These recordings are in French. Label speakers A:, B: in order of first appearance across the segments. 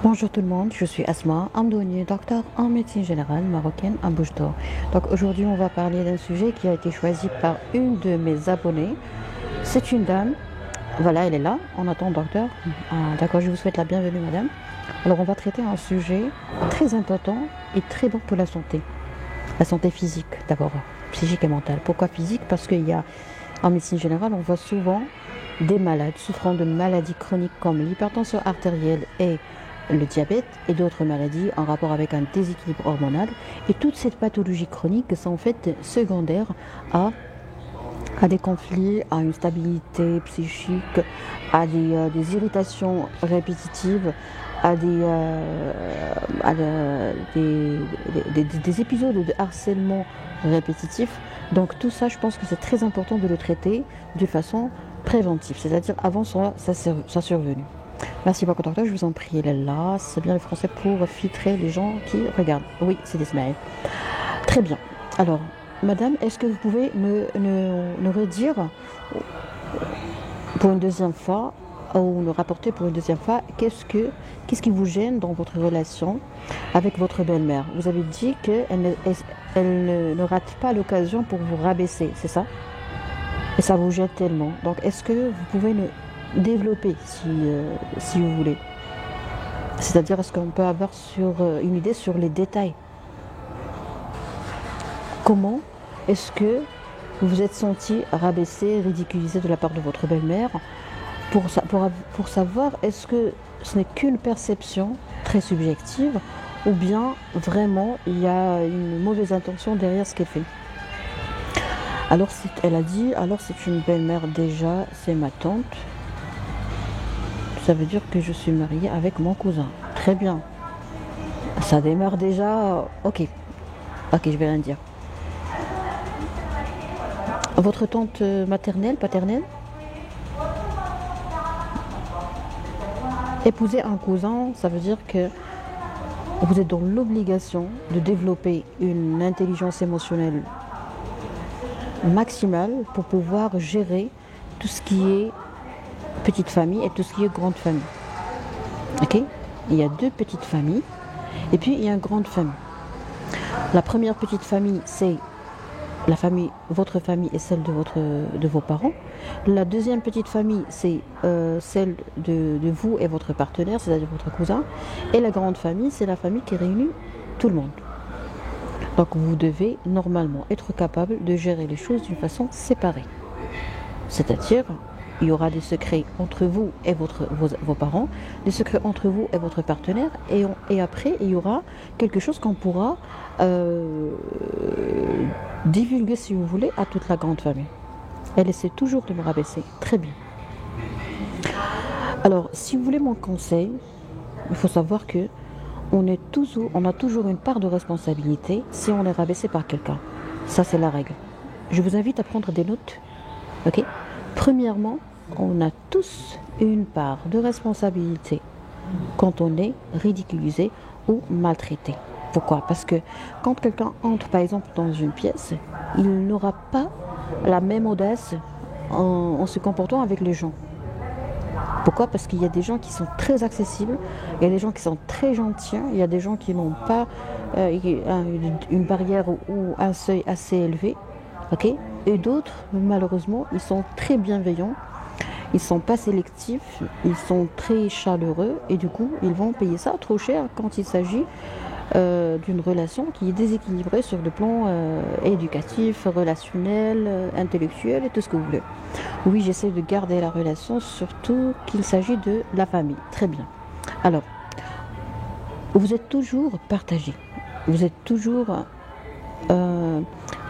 A: Bonjour tout le monde, je suis Asma Amdouni, docteur en médecine générale marocaine à Bouche-d'Or. Donc aujourd'hui, on va parler d'un sujet qui a été choisi par une de mes abonnées. C'est une dame. Voilà, elle est là. On attend le docteur. D'accord, je vous souhaite la bienvenue, madame. Alors, on va traiter un sujet très important et très bon pour la santé. La santé physique, d'abord, psychique et mentale. Pourquoi physique? Parce qu'il y a, en médecine générale, on voit souvent des malades souffrant de maladies chroniques comme l'hypertension artérielle et le diabète et d'autres maladies en rapport avec un déséquilibre hormonal. Et toutes ces pathologies chroniques sont en fait secondaires à, à des conflits, à une stabilité psychique, à des irritations répétitives, des épisodes de harcèlement répétitif. Donc tout ça, je pense que c'est très important de le traiter de façon préventive, c'est-à-dire avant sa survenue. Merci beaucoup, docteur. Je vous en prie, elle est là. C'est bien le français pour filtrer les gens qui regardent. Oui, c'est Ismaël. Très bien. Alors, madame, est-ce que vous pouvez me redire pour une deuxième fois, ou nous rapporter pour une deuxième fois, qu'est-ce qui vous gêne dans votre relation avec votre belle-mère? Vous avez dit qu'elle ne rate pas l'occasion pour vous rabaisser, c'est ça? Et ça vous gêne tellement. Donc, est-ce que vous pouvez nous développer si vous voulez? C'est-à-dire, est-ce qu'on peut avoir une idée sur les détails? Comment est-ce que vous vous êtes senti rabaissé, ridiculisé de la part de votre belle-mère pour savoir est-ce que ce n'est qu'une perception très subjective ou bien vraiment il y a une mauvaise intention derrière ce qu'elle fait? Alors, elle a dit, alors c'est une belle-mère déjà, c'est ma tante. Ça veut dire que je suis mariée avec mon cousin. Très bien. Ça démarre déjà. Ok. Ok, je vais rien dire. Votre tante maternelle, paternelle, épouser un cousin, ça veut dire que vous êtes dans l'obligation de développer une intelligence émotionnelle maximale pour pouvoir gérer tout ce qui est petite famille et tout ce qui est grande famille. Ok? Il y a deux petites familles et puis il y a une grande famille. La première petite famille, c'est la famille, votre famille et celle de vos parents. La deuxième petite famille, c'est celle de vous et votre partenaire, c'est-à-dire votre cousin. Et la grande famille, c'est la famille qui réunit tout le monde. Donc vous devez normalement être capable de gérer les choses d'une façon séparée. C'est-à-dire, il y aura des secrets entre vous et vos parents, des secrets entre vous et votre partenaire, et après, il y aura quelque chose qu'on pourra divulguer, si vous voulez, à toute la grande famille. Elle essaie toujours de me rabaisser. Très bien. Alors, si vous voulez mon conseil, il faut savoir que on a toujours une part de responsabilité si on est rabaissé par quelqu'un. Ça, c'est la règle. Je vous invite à prendre des notes. Ok? Premièrement, on a tous une part de responsabilité quand on est ridiculisé ou maltraité. Pourquoi? Parce que quand quelqu'un entre par exemple dans une pièce, il n'aura pas la même audace en se comportant avec les gens. Pourquoi? Parce qu'il y a des gens qui sont très accessibles, il y a des gens qui sont très gentils, il y a des gens qui n'ont pas une barrière ou un seuil assez élevé. Ok? Et d'autres, malheureusement, ils sont très bienveillants, ils sont pas sélectifs, ils sont très chaleureux et du coup, ils vont payer ça trop cher quand il s'agit d'une relation qui est déséquilibrée sur le plan éducatif, relationnel, intellectuel et tout ce que vous voulez. Oui, j'essaie de garder la relation, surtout qu'il s'agit de la famille. Très bien. Alors, vous êtes toujours partagé. Vous êtes toujours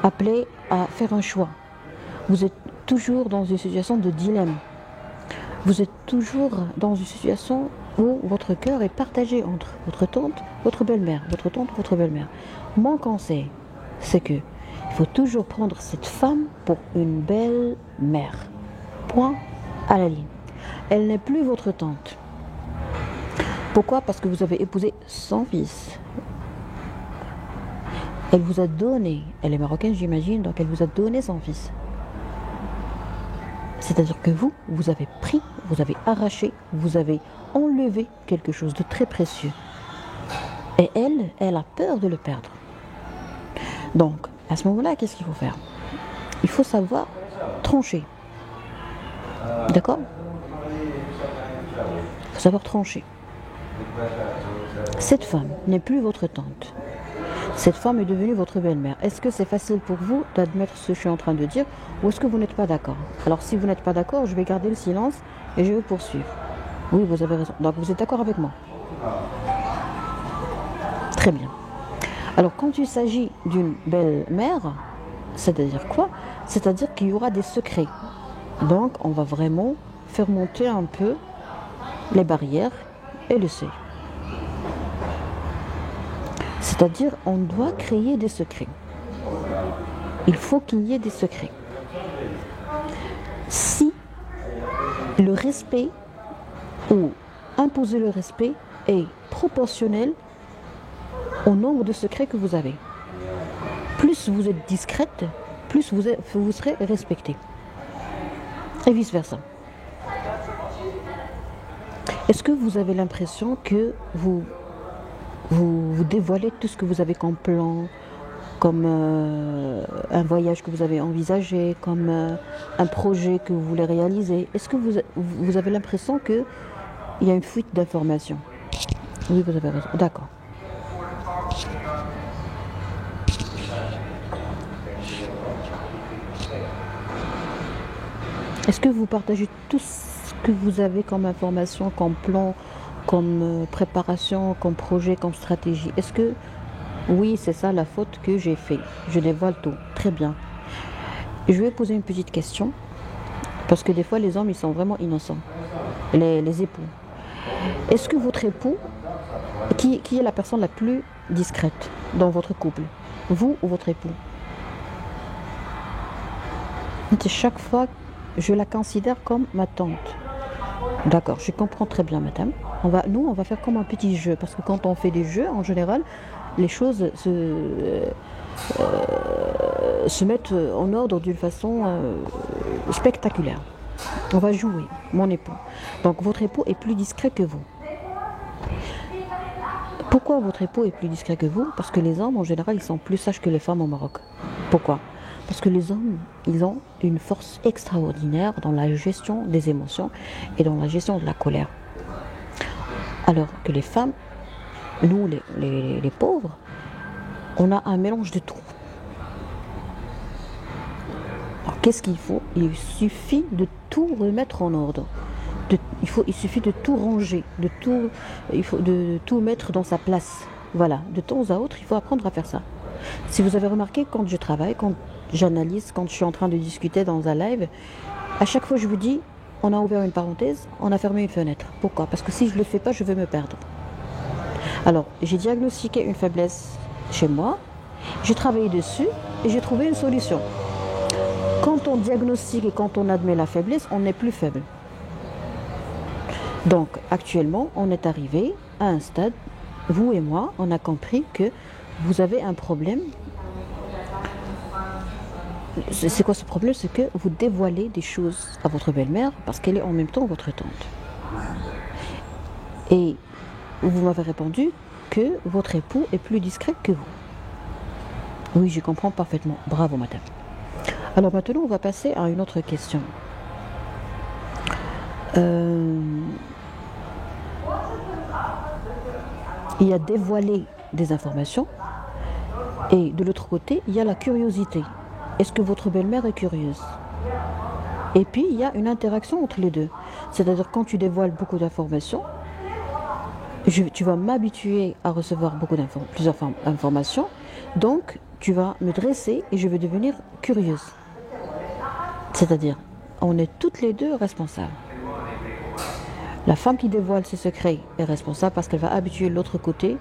A: appelé à faire un choix. Vous êtes toujours dans une situation de dilemme. Vous êtes toujours dans une situation où votre cœur est partagé entre votre tante, votre belle-mère, votre tante, votre belle-mère. Mon conseil, c'est que il faut toujours prendre cette femme pour une belle mère. Point à la ligne. Elle n'est plus votre tante. Pourquoi? Parce que vous avez épousé son fils. Elle vous a donné, elle est marocaine j'imagine, donc elle vous a donné son fils. C'est-à-dire que vous avez pris vous avez arraché, vous avez enlevé quelque chose de très précieux. Et elle a peur de le perdre. Donc, à ce moment-là, qu'est-ce qu'il faut faire? Il faut savoir trancher. D'accord? Il faut savoir trancher. Cette femme n'est plus votre tante. Cette femme est devenue votre belle-mère. Est-ce que c'est facile pour vous d'admettre ce que je suis en train de dire ou est-ce que vous n'êtes pas d'accord? Alors si vous n'êtes pas d'accord, je vais garder le silence et je vais poursuivre. Oui, vous avez raison. Donc vous êtes d'accord avec moi? Très bien. Alors quand il s'agit d'une belle-mère, c'est-à-dire quoi? C'est-à-dire qu'il y aura des secrets. Donc on va vraiment faire monter un peu les barrières et le seuil. C'est-à-dire, on doit créer des secrets. Il faut qu'il y ait des secrets. Si le respect ou imposer le respect est proportionnel au nombre de secrets que vous avez. Plus vous êtes discrète, plus vous serez respecté. Et vice-versa. Est-ce que vous avez l'impression que vous dévoilez tout ce que vous avez comme plan, comme un voyage que vous avez envisagé, comme un projet que vous voulez réaliser? Est-ce que vous avez l'impression qu'il y a une fuite d'informations? Oui, vous avez raison. D'accord. Est-ce que vous partagez tout ce que vous avez comme information, comme plan, comme préparation, comme projet, comme stratégie? Est-ce que oui, c'est ça la faute que j'ai fait? Je dévoile tout. Très bien. Je vais poser une petite question parce que des fois les hommes ils sont vraiment innocents. Les époux. Est-ce que votre époux, qui est la personne la plus discrète dans votre couple? Vous ou votre époux? Chaque fois, je la considère comme ma tante. D'accord, je comprends très bien, madame. On va faire comme un petit jeu, parce que quand on fait des jeux, en général, les choses se mettent en ordre d'une façon spectaculaire. On va jouer, mon époux. Donc, votre époux est plus discret que vous. Pourquoi votre époux est plus discret que vous? Parce que les hommes, en général, ils sont plus sages que les femmes au Maroc. Pourquoi? Parce que les hommes, ils ont une force extraordinaire dans la gestion des émotions et dans la gestion de la colère. Alors que les femmes, nous les pauvres, on a un mélange de tout. Alors qu'est-ce qu'il faut? Il suffit de tout remettre en ordre. Il suffit de tout ranger, de tout mettre dans sa place. Voilà, de temps à autre, il faut apprendre à faire ça. Si vous avez remarqué, quand je travaille, quand j'analyse, quand je suis en train de discuter dans un live, à chaque fois je vous dis, on a ouvert une parenthèse, on a fermé une fenêtre. Pourquoi? Parce que si je ne le fais pas, je vais me perdre. Alors, j'ai diagnostiqué une faiblesse chez moi, j'ai travaillé dessus et j'ai trouvé une solution. Quand on diagnostique et quand on admet la faiblesse, on n'est plus faible. Donc, actuellement, on est arrivé à un stade, vous et moi, on a compris que vous avez un problème. C'est quoi ce problème? C'est que vous dévoilez des choses à votre belle-mère parce qu'elle est en même temps votre tante. Et vous m'avez répondu que votre époux est plus discret que vous. Oui, je comprends parfaitement. Bravo, madame. Alors maintenant, on va passer à une autre question. Il y a dévoiler des informations et de l'autre côté, il y a la curiosité. Est-ce que votre belle-mère est curieuse? Et puis, il y a une interaction entre les deux. C'est-à-dire, quand tu dévoiles beaucoup d'informations, tu vas m'habituer à recevoir plusieurs informations. Donc, tu vas me dresser et je vais devenir curieuse. C'est-à-dire, on est toutes les deux responsables. La femme qui dévoile ses secrets est responsable parce qu'elle va habituer l'autre côté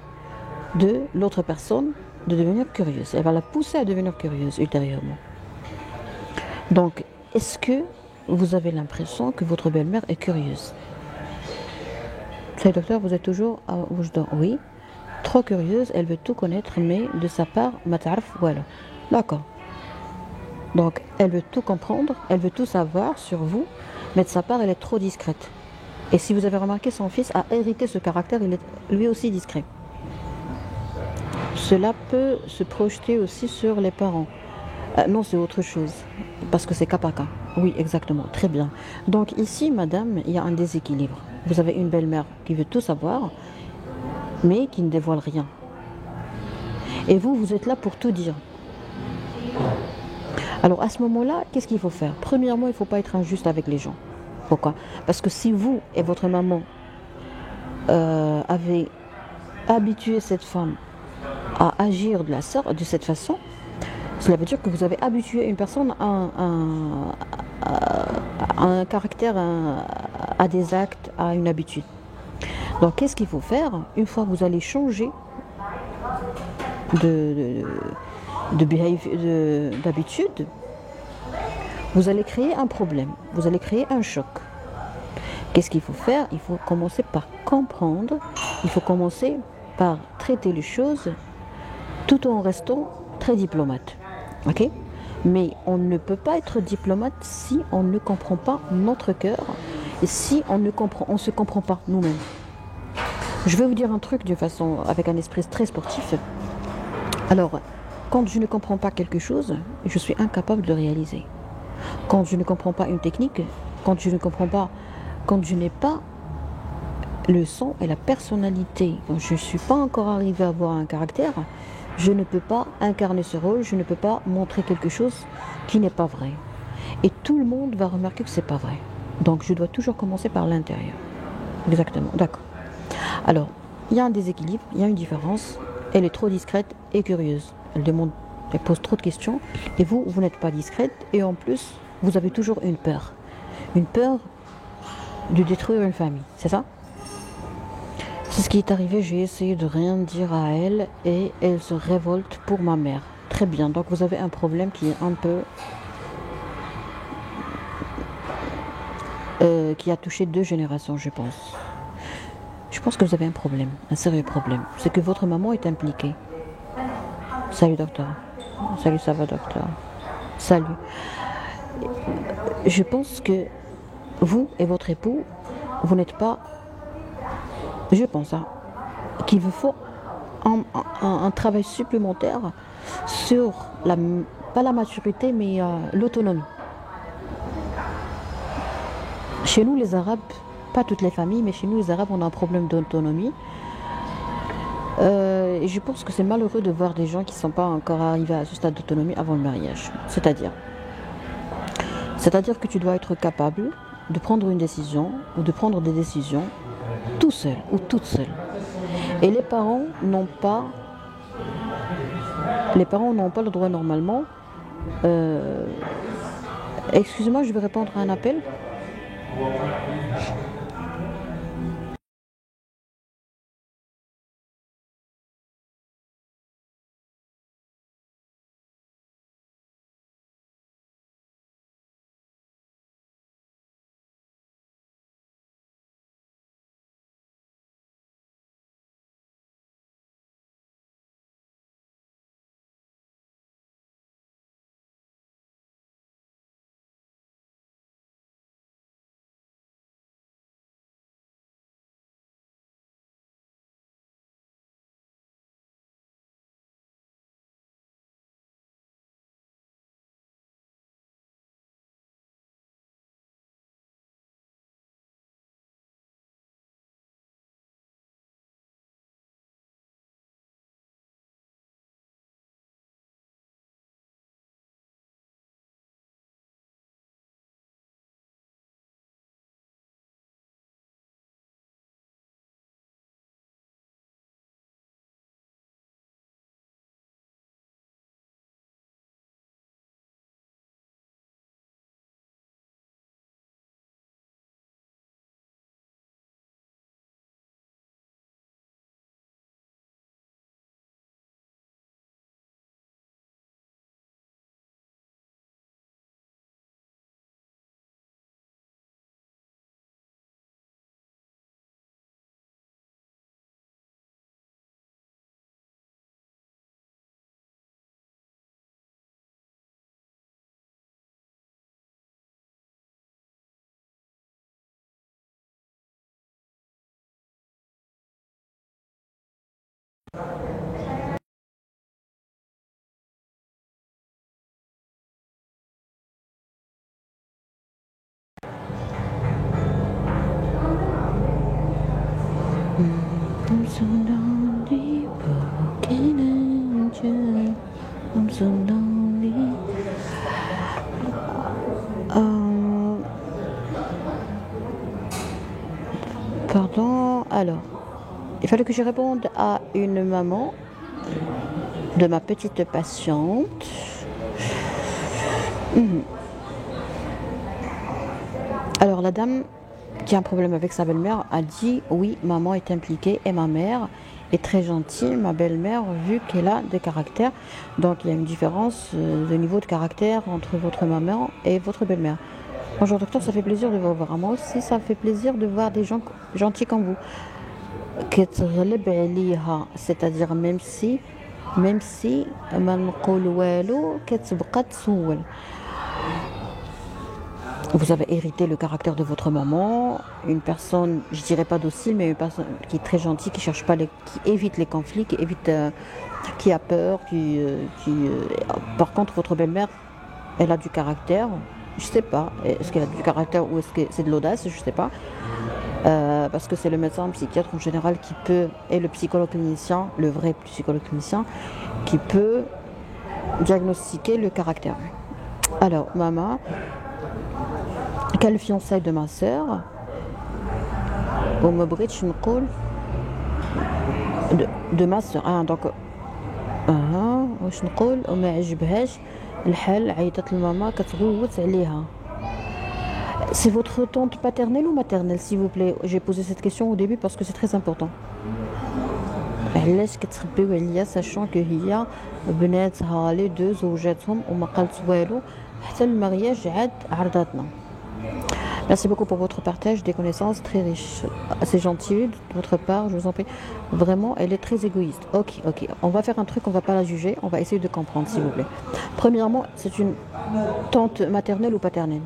A: de l'autre personne de devenir curieuse. Elle va la pousser à devenir curieuse ultérieurement. Donc, est-ce que vous avez l'impression que votre belle-mère est curieuse? Docteur, vous êtes toujours à Oujda? Oui. Trop curieuse, elle veut tout connaître, mais de sa part, ma ta'arf, voilà. D'accord. Donc, elle veut tout comprendre, elle veut tout savoir sur vous, mais de sa part, elle est trop discrète. Et si vous avez remarqué, son fils a hérité ce caractère, il est lui aussi discret. Cela peut se projeter aussi sur les parents. Non, c'est autre chose, parce que c'est cas par cas. Oui, exactement, très bien. Donc ici, madame, il y a un déséquilibre. Vous avez une belle-mère qui veut tout savoir, mais qui ne dévoile rien. Et vous, vous êtes là pour tout dire. Alors à ce moment-là, qu'est-ce qu'il faut faire? Premièrement, il ne faut pas être injuste avec les gens. Pourquoi? Parce que si vous et votre maman avez habitué cette femme à agir de cette façon, cela veut dire que vous avez habitué une personne à un caractère, à des actes, à une habitude. Donc qu'est-ce qu'il faut faire? Une fois que vous allez changer de, d'habitude, vous allez créer un problème, vous allez créer un choc. Qu'est-ce qu'il faut faire? Il faut commencer par comprendre, il faut commencer par traiter les choses tout en restant très diplomate. Ok? Mais on ne peut pas être diplomate si on ne comprend pas notre cœur et si on se comprend pas nous-mêmes. Je vais vous dire un truc de façon avec un esprit très sportif. Alors, quand je ne comprends pas quelque chose, je suis incapable de le réaliser. Quand je ne comprends pas une technique, quand je ne comprends pas, quand je n'ai pas le son et la personnalité, quand je ne suis pas encore arrivé à avoir un caractère, je ne peux pas incarner ce rôle, je ne peux pas montrer quelque chose qui n'est pas vrai. Et tout le monde va remarquer que c'est pas vrai. Donc je dois toujours commencer par l'intérieur. Exactement, d'accord. Alors, il y a un déséquilibre, il y a une différence. Elle est trop discrète et curieuse. Elle pose trop de questions. Et vous, vous n'êtes pas discrète. Et en plus, vous avez toujours une peur. Une peur de détruire une famille, c'est ça? C'est ce qui est arrivé, j'ai essayé de rien dire à elle et elle se révolte pour ma mère. Très bien, donc vous avez un problème qui est un peu... qui a touché 2 générations, je pense. Je pense que vous avez un problème, un sérieux problème. C'est que votre maman est impliquée. Salut docteur. Salut, ça va docteur. Salut. Je pense que vous et votre époux, vous n'êtes pas... Je pense qu'il vous faut un travail supplémentaire sur pas la maturité, mais l'autonomie. Chez nous, les Arabes, pas toutes les familles, mais chez nous, les Arabes, on a un problème d'autonomie. Et je pense que c'est malheureux de voir des gens qui ne sont pas encore arrivés à ce stade d'autonomie avant le mariage. C'est-à-dire que tu dois être capable de prendre une décision ou de prendre des décisions tout seul ou toute seule. Et les parents n'ont pas le droit normalement. Excusez-moi, je vais répondre à un appel. so lonely, broken angel. I'm so lonely. Pardon, alors, il fallait que je réponde à une maman de ma petite patiente. Alors, la dame qui a un problème avec sa belle-mère a dit oui, maman est impliquée et ma mère est très gentille, ma belle-mère, vu qu'elle a des caractères. Donc, il y a une différence de niveau de caractère entre votre maman et votre belle-mère. Bonjour docteur, ça fait plaisir de vous voir. Moi aussi, ça fait plaisir de voir des gens gentils comme vous. كتغلب عليها, c'est-à-dire même si ما نقول والو كتبقى تسول. Vous avez hérité le caractère de votre maman, une personne, je dirais pas docile, mais une personne qui est très gentille, qui cherche pas qui évite les conflits, qui a peur, par contre, votre belle-mère, elle a du caractère. Je sais pas, est-ce qu'elle a du caractère ou est-ce que c'est de l'audace, je sais pas. Parce que c'est le médecin psychiatre en général qui peut, et le psychologue clinicien, le vrai psychologue clinicien, qui peut diagnostiquer le caractère. Alors, maman, quelle fiançaille de ma sœur, de ma sœur. Donc, واش نقول وما عجبهاش الحال عيطت لماما كتغوت عليها. C'est votre tante paternelle ou maternelle, s'il vous plaît? J'ai posé cette question au début parce que c'est très important. علاش كتخبيو عليا sachant que هي بناتها لي دو زوجاتهم وما قالت والو حتى المارياج عاد عرضتنا. Merci beaucoup pour votre partage, des connaissances très riches. C'est gentil de votre part, je vous en prie. Vraiment, elle est très égoïste. Ok. On va faire un truc, on va pas la juger, on va essayer de comprendre, s'il vous plaît. Premièrement, c'est une tante maternelle ou paternelle?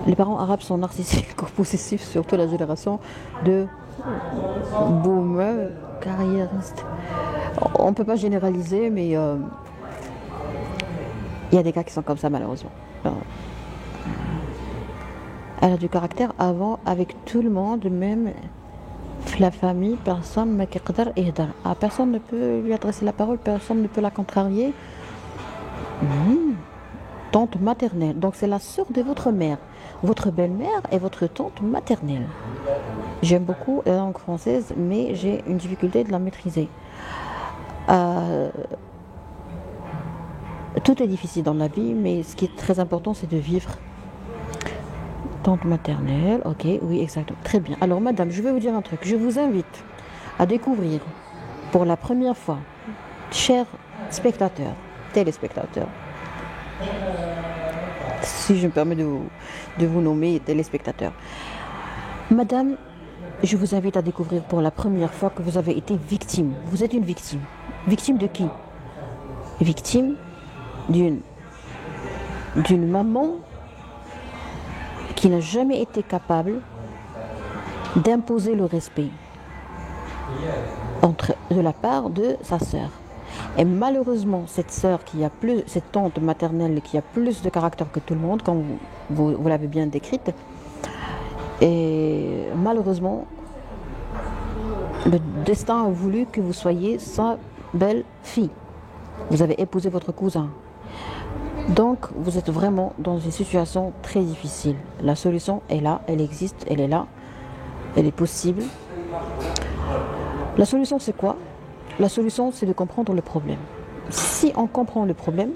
A: Les parents arabes sont narcissiques ou possessifs, surtout la génération de boomers, carriéristes. On ne peut pas généraliser, mais il y a des cas qui sont comme ça, malheureusement. Elle a du caractère avant avec tout le monde, même la famille, personne ne peut lui adresser la parole, personne ne peut la contrarier. Tante maternelle, donc c'est la sœur de votre mère. Votre belle-mère est votre tante maternelle. J'aime beaucoup la langue française, mais j'ai une difficulté de la maîtriser. Tout est difficile dans la vie, mais ce qui est très important, c'est de vivre. Tante maternelle, ok, oui, exactement. Très bien. Alors, madame, je vais vous dire un truc. Je vous invite à découvrir pour la première fois, chers spectateurs, téléspectateurs, si je me permets de vous nommer téléspectateurs. Madame, je vous invite à découvrir pour la première fois que vous avez été victime. Vous êtes une victime. Victime de qui? Victime d'une maman qui n'a jamais été capable d'imposer le respect de la part de sa sœur. Et malheureusement, cette sœur cette tante maternelle qui a plus de caractère que tout le monde, comme vous l'avez bien décrite, et malheureusement, le destin a voulu que vous soyez sa belle-fille. Vous avez épousé votre cousin. Donc, vous êtes vraiment dans une situation très difficile. La solution est là, elle existe, elle est là, elle est possible. La solution, c'est quoi? La solution, c'est de comprendre le problème. Si on comprend le problème,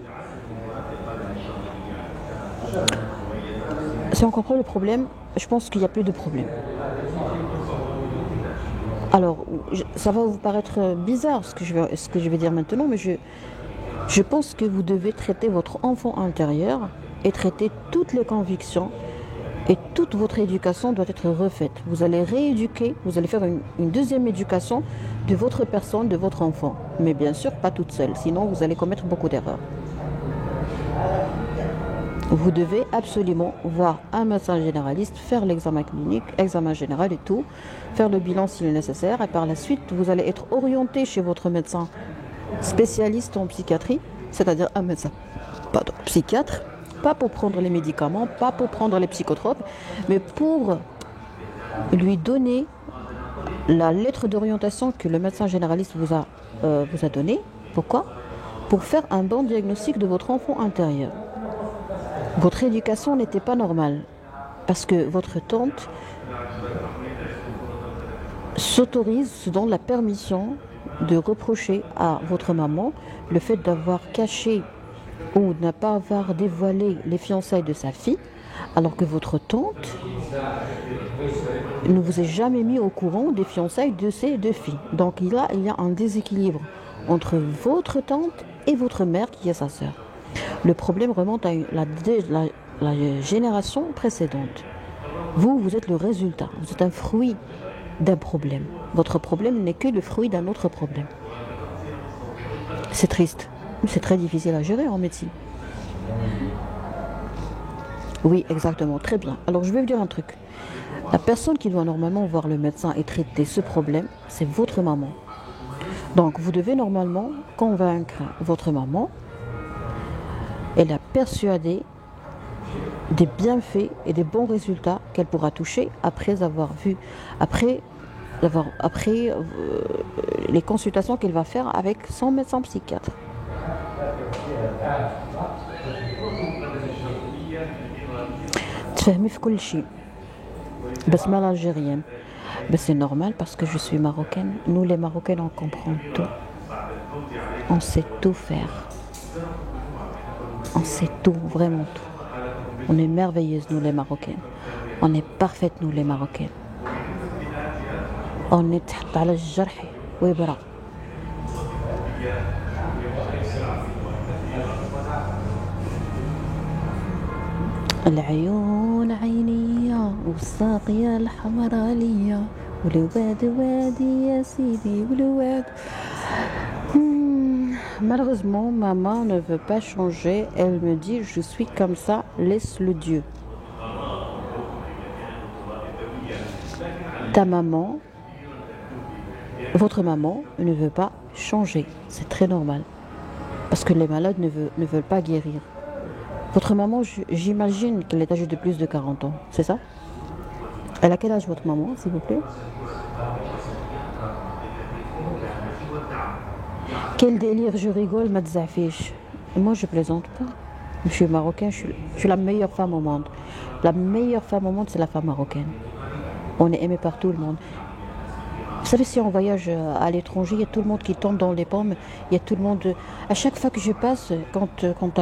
A: je pense qu'il n'y a plus de problème. Alors, ça va vous paraître bizarre ce que je vais dire maintenant, mais je pense que vous devez traiter votre enfant intérieur et traiter toutes les convictions, et toute votre éducation doit être refaite. Vous allez rééduquer, vous allez faire une deuxième éducation de votre personne, de votre enfant. Mais bien sûr, pas toute seule, sinon vous allez commettre beaucoup d'erreurs. Vous devez absolument voir un médecin généraliste, faire l'examen clinique, examen général et tout, faire le bilan s'il est nécessaire, et par la suite, vous allez être orienté chez votre médecin spécialiste en psychiatrie, c'est-à-dire un médecin psychiatre, pas pour prendre les médicaments, pas pour prendre les psychotropes, mais pour lui donner la lettre d'orientation que le médecin généraliste vous a donnée. Pourquoi? Pour faire un bon diagnostic de votre enfant intérieur. Votre éducation n'était pas normale parce que votre tante s'autorise, se donne la permission de reprocher à votre maman le fait d'avoir caché ou de ne pas avoir dévoilé les fiançailles de sa fille, alors que votre tante ne vous a jamais mis au courant des fiançailles de ses deux filles. Donc il y a un déséquilibre entre votre tante et votre mère qui est sa sœur. Le problème remonte à la génération précédente. Vous êtes le résultat, vous êtes un fruit d'un problème. Votre problème n'est que le fruit d'un autre problème. C'est triste, c'est très difficile à gérer en médecine. Oui, exactement, très bien. Alors je vais vous dire un truc. La personne qui doit normalement voir le médecin et traiter ce problème, c'est votre maman. Donc vous devez normalement convaincre votre maman et la persuader des bienfaits et des bons résultats qu'elle pourra toucher après les consultations qu'elle va faire avec son médecin psychiatre. تفهمي في كل شيء بس ما l'algérienne. Ben c'est normal parce que je suis marocaine. Nous les Marocaines on comprend tout. On sait tout faire. On sait tout, vraiment tout. On est merveilleuses nous les Marocaines. On est parfaites nous les Marocaines. On est تحت على الجرح ويبرى. العيون عينية والساقية الحمرا ليا والواد وادي يا سيدي والواد. Malheureusement, maman ne veut pas changer. Elle me dit, je suis comme ça, laisse-le Dieu. Ta maman, votre maman ne veut pas changer. C'est très normal. Parce que les malades ne veulent pas guérir. Votre maman, j'imagine qu'elle est âgée de plus de 40 ans, c'est ça? Elle a quel âge votre maman, s'il vous plaît? Quel délire, je rigole, ma tzafiche. Moi, je plaisante pas. Je suis marocaine, je suis la meilleure femme au monde. La meilleure femme au monde, c'est la femme marocaine. On est aimé par tout le monde. Vous savez, si on voyage à l'étranger, il y a tout le monde qui tombe dans les pommes. Il y a tout le monde. À chaque fois que je passe, quand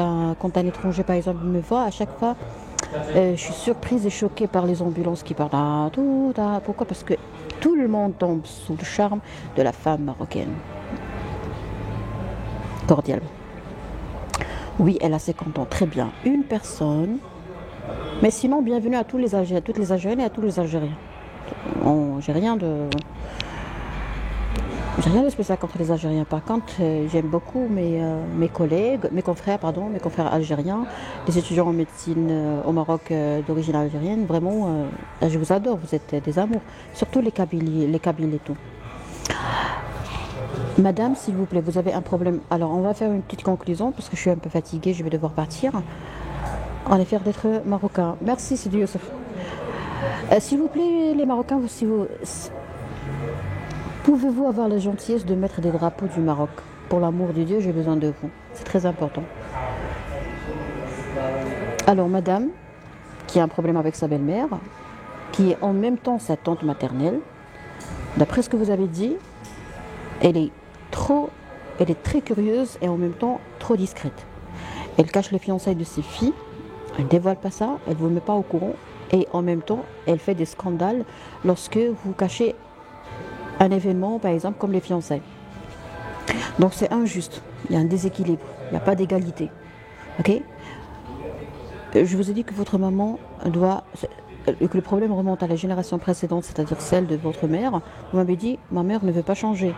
A: un étranger, par exemple, me voit, à chaque fois, je suis surprise et choquée par les ambulances qui parlent. Pourquoi? Parce que tout le monde tombe sous le charme de la femme marocaine. Cordialement. Oui, elle a 50 ans, très bien. Une personne. Mais sinon, bienvenue à tous les Algériens, à toutes les Algériennes et à tous les Algériens. J'ai rien de spécial contre les Algériens. Par contre, j'aime beaucoup mes confrères algériens, les étudiants en médecine au Maroc d'origine algérienne. Vraiment, je vous adore, vous êtes des amours. Surtout les Kabyles et tout. Madame, s'il vous plaît, vous avez un problème. Alors, on va faire une petite conclusion parce que je suis un peu fatiguée, je vais devoir partir. On est fiers d'être marocains. Merci, Sidi Youssef. S'il vous plaît, les Marocains, pouvez-vous avoir la gentillesse de mettre des drapeaux du Maroc? Pour l'amour de Dieu, j'ai besoin de vous. C'est très important. Alors, madame, qui a un problème avec sa belle-mère, qui est en même temps sa tante maternelle, d'après ce que vous avez dit, elle est très curieuse et en même temps trop discrète. Elle cache les fiançailles de ses filles, elle ne dévoile pas ça, elle ne vous met pas au courant. Et en même temps, elle fait des scandales lorsque vous cachez un événement, par exemple, comme les fiançailles. Donc c'est injuste, il y a un déséquilibre, il n'y a pas d'égalité. Ok? Je vous ai dit que votre maman que le problème remonte à la génération précédente, c'est-à-dire celle de votre mère. Vous m'avez dit, ma mère ne veut pas changer.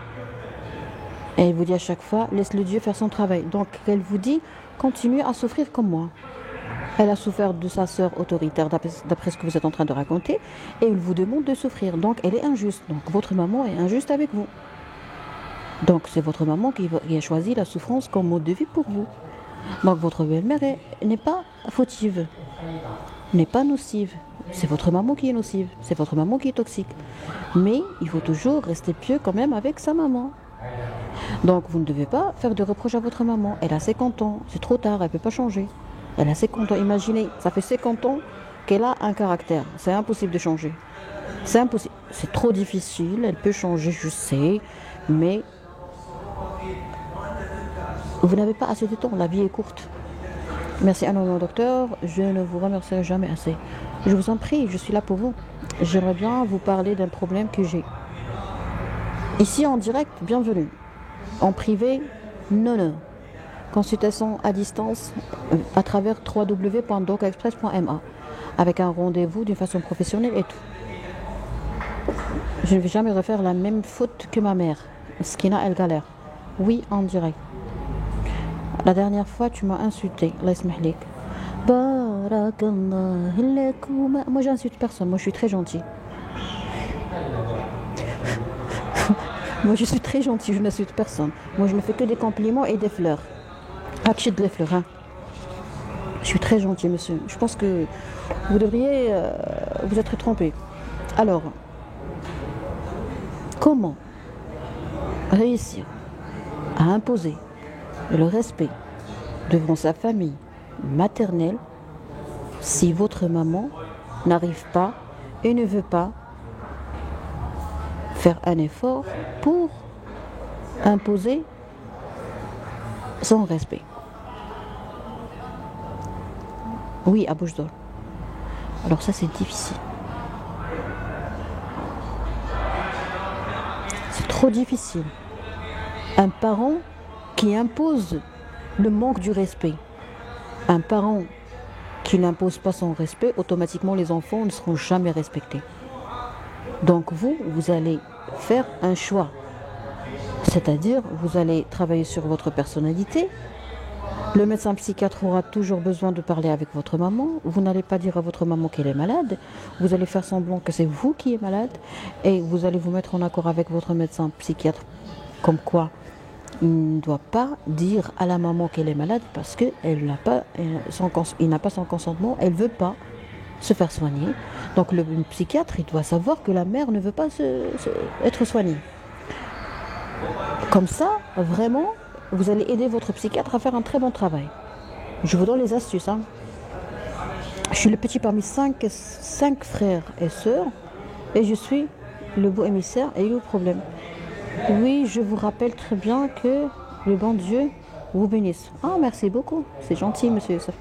A: Et elle vous dit à chaque fois, laisse le Dieu faire son travail. Donc elle vous dit, continuez à souffrir comme moi. Elle a souffert de sa sœur autoritaire, d'après ce que vous êtes en train de raconter, et elle vous demande de souffrir. Donc, elle est injuste. Donc, votre maman est injuste avec vous. Donc, c'est votre maman qui a choisi la souffrance comme mode de vie pour vous. Donc, votre belle-mère n'est pas fautive, n'est pas nocive. C'est votre maman qui est nocive, c'est votre maman qui est toxique. Mais il faut toujours rester pieux quand même avec sa maman. Donc vous ne devez pas faire de reproches à votre maman. Elle a 50 ans, c'est trop tard, elle ne peut pas changer. Elle a 50 ans, imaginez, ça fait 50 ans qu'elle a un caractère. C'est impossible de changer. C'est impossible. C'est trop difficile, elle peut changer, je sais, mais vous n'avez pas assez de temps, la vie est courte. Merci énormément, docteur, je ne vous remercierai jamais assez. Je vous en prie, je suis là pour vous. J'aimerais bien vous parler d'un problème que j'ai. Ici en direct, bienvenue. En privé, non. Consultation à distance à travers www.docexpress.ma avec un rendez-vous d'une façon professionnelle et tout. Je ne vais jamais refaire la même faute que ma mère. Skina, elle galère. Oui, en direct. La dernière fois, tu m'as insulté. Allah yasmahlik. Barakallah lakoum. Moi, j'insulte personne. Moi, je suis très gentil. Moi, je suis très gentil. Je n'insulte personne. Moi, je ne fais que des compliments et des fleurs. Achid les fleurs, hein. Je suis très gentil, monsieur. Je pense que vous devriez vous être trompé. Alors, comment réussir à imposer le respect devant sa famille maternelle si votre maman n'arrive pas et ne veut pas faire un effort pour imposer son respect? Oui, à bouche d'or. Alors ça, c'est difficile. C'est trop difficile. Un parent qui impose le manque du respect. Un parent qui n'impose pas son respect, automatiquement les enfants ne seront jamais respectés. Donc vous allez faire un choix. C'est-à-dire, vous allez travailler sur votre personnalité. Le médecin psychiatre aura toujours besoin de parler avec votre maman. Vous n'allez pas dire à votre maman qu'elle est malade. Vous allez faire semblant que c'est vous qui êtes malade. Et vous allez vous mettre en accord avec votre médecin psychiatre. Comme quoi, il ne doit pas dire à la maman qu'elle est malade parce qu'il n'a pas son consentement. Elle ne veut pas se faire soigner. Donc le psychiatre, il doit savoir que la mère ne veut pas être soignée. Comme ça, vraiment, vous allez aider votre psychiatre à faire un très bon travail. Je vous donne les astuces. Hein. Je suis le petit parmi 5 frères et sœurs et je suis le beau émissaire et le problème. Oui, je vous rappelle très bien que le bon Dieu vous bénisse. Ah, merci beaucoup. C'est gentil, monsieur Youssef.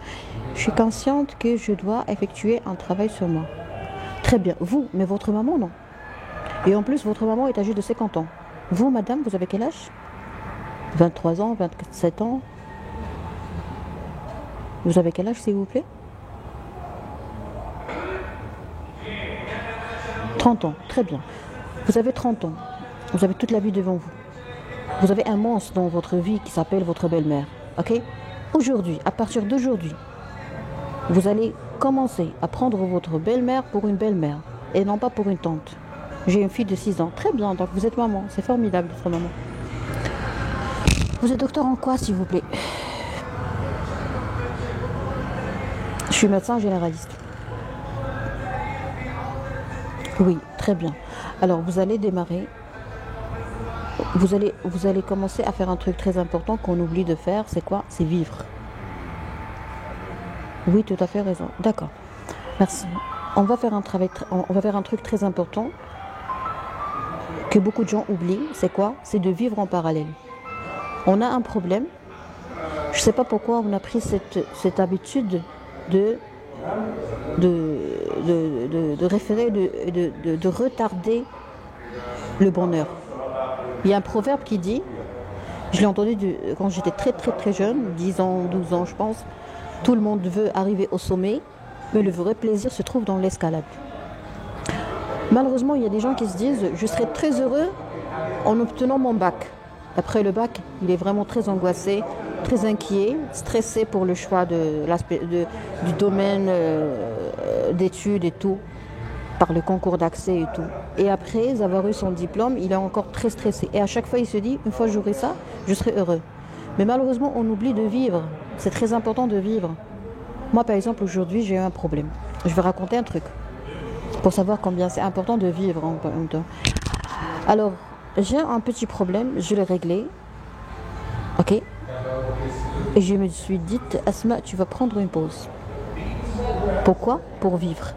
A: Je suis consciente que je dois effectuer un travail sur moi. Très bien. Vous, mais votre maman, non. Et en plus, votre maman est âgée de 50 ans. Vous, madame, vous avez quel âge? 23 ans, 27 ans. Vous avez quel âge, s'il vous plaît? 30 ans, très bien. Vous avez 30 ans. Vous avez toute la vie devant vous. Vous avez un monstre dans votre vie qui s'appelle votre belle-mère. Ok? Aujourd'hui, à partir d'aujourd'hui, vous allez commencer à prendre votre belle-mère pour une belle-mère et non pas pour une tante. J'ai une fille de 6 ans. Très bien, donc vous êtes maman. C'est formidable d'être maman. Vous êtes docteur en quoi, s'il vous plaît? Je suis médecin généraliste. Oui, très bien. Alors, vous allez démarrer. Vous allez commencer à faire un truc très important qu'on oublie de faire. C'est quoi? C'est vivre. Oui, tout à fait raison. D'accord. Merci. On va faire un truc très important que beaucoup de gens oublient. C'est quoi? C'est de vivre en parallèle. On a un problème. Je ne sais pas pourquoi on a pris cette habitude de référer, de retarder le bonheur. Il y a un proverbe qui dit, je l'ai entendu quand j'étais très très très jeune, 10 ans, 12 ans je pense, tout le monde veut arriver au sommet, mais le vrai plaisir se trouve dans l'escalade. Malheureusement, il y a des gens qui se disent, je serai très heureux en obtenant mon bac. Après le bac, il est vraiment très angoissé, très inquiet, stressé pour le choix du domaine d'études et tout, par le concours d'accès et tout. Et après avoir eu son diplôme, il est encore très stressé. Et à chaque fois, il se dit, une fois que j'aurai ça, je serai heureux. Mais malheureusement, on oublie de vivre. C'est très important de vivre. Moi, par exemple, aujourd'hui, j'ai eu un problème. Je vais raconter un truc. pour savoir combien c'est important de vivre en même temps. Alors, j'ai un petit problème, je l'ai réglé, ok? Et je me suis dit, Asma, tu vas prendre une pause. Pourquoi? Pour vivre.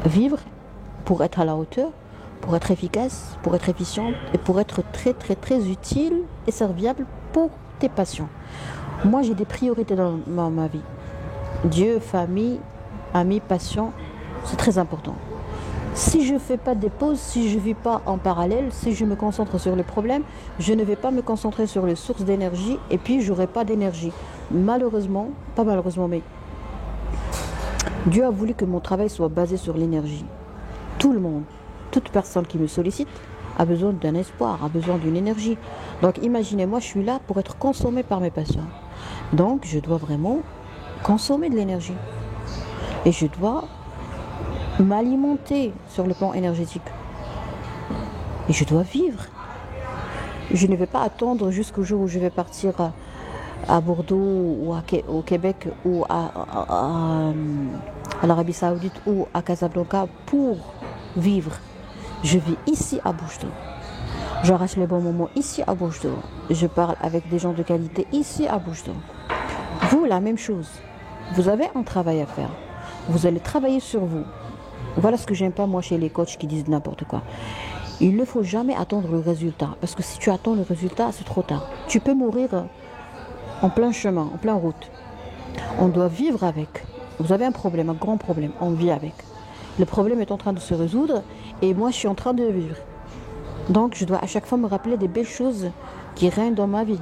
A: Vivre pour être à la hauteur, pour être efficace, pour être efficiente et pour être très très très utile et serviable pour tes patients. Moi, j'ai des priorités dans ma vie. Dieu, famille, amis, patients, c'est très important. Si je ne fais pas des pauses, si je ne vis pas en parallèle, si je me concentre sur le problème, je ne vais pas me concentrer sur les sources d'énergie et puis je n'aurai pas d'énergie. Malheureusement, pas malheureusement, mais Dieu a voulu que mon travail soit basé sur l'énergie. Tout le monde, toute personne qui me sollicite a besoin d'un espoir, a besoin d'une énergie. Donc imaginez-moi, je suis là pour être consommée par mes patients. Donc je dois vraiment consommer de l'énergie. Et je dois m'alimenter sur le plan énergétique. Et je dois vivre. Je ne vais pas attendre jusqu'au jour où je vais partir à Bordeaux ou au Québec ou à l'Arabie Saoudite ou à Casablanca pour vivre. Je vis ici à Bouche-d'Or. J'arrache les bons moments ici à Bouche-d'Or. Je parle avec des gens de qualité ici à Bouche-d'Or. Vous, la même chose. Vous avez un travail à faire. Vous allez travailler sur vous. Voilà ce que j'aime pas moi chez les coachs qui disent n'importe quoi. Il ne faut jamais attendre le résultat. Parce que si tu attends le résultat, c'est trop tard. Tu peux mourir en plein chemin, en plein route. On doit vivre avec. Vous avez un problème, un grand problème. On vit avec. Le problème est en train de se résoudre et moi je suis en train de vivre. Donc je dois à chaque fois me rappeler des belles choses qui règnent dans ma vie.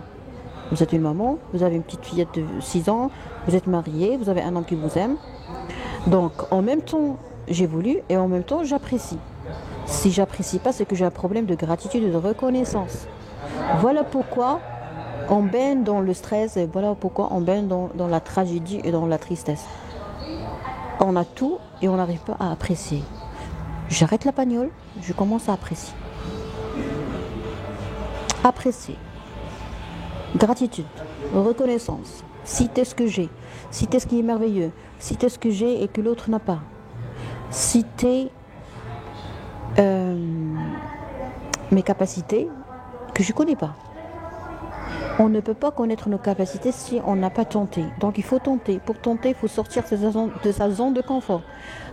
A: Vous êtes une maman, vous avez une petite fillette de 6 ans, vous êtes mariée, vous avez un homme qui vous aime. Donc en même temps j'évolue et en même temps j'apprécie. Si j'apprécie pas, c'est que j'ai un problème de gratitude et de reconnaissance. Voilà pourquoi on baigne dans le stress et voilà pourquoi on baigne dans la tragédie et dans la tristesse. On a tout et on n'arrive pas à apprécier. J'arrête la bagnole, je commence à apprécier. Apprécier. Gratitude, reconnaissance, citer ce que j'ai, citer ce qui est merveilleux, citer ce que j'ai et que l'autre n'a pas. Citer mes capacités que je ne connais pas. On ne peut pas connaître nos capacités si on n'a pas tenté. Donc il faut tenter. Pour tenter, il faut sortir de sa zone de confort.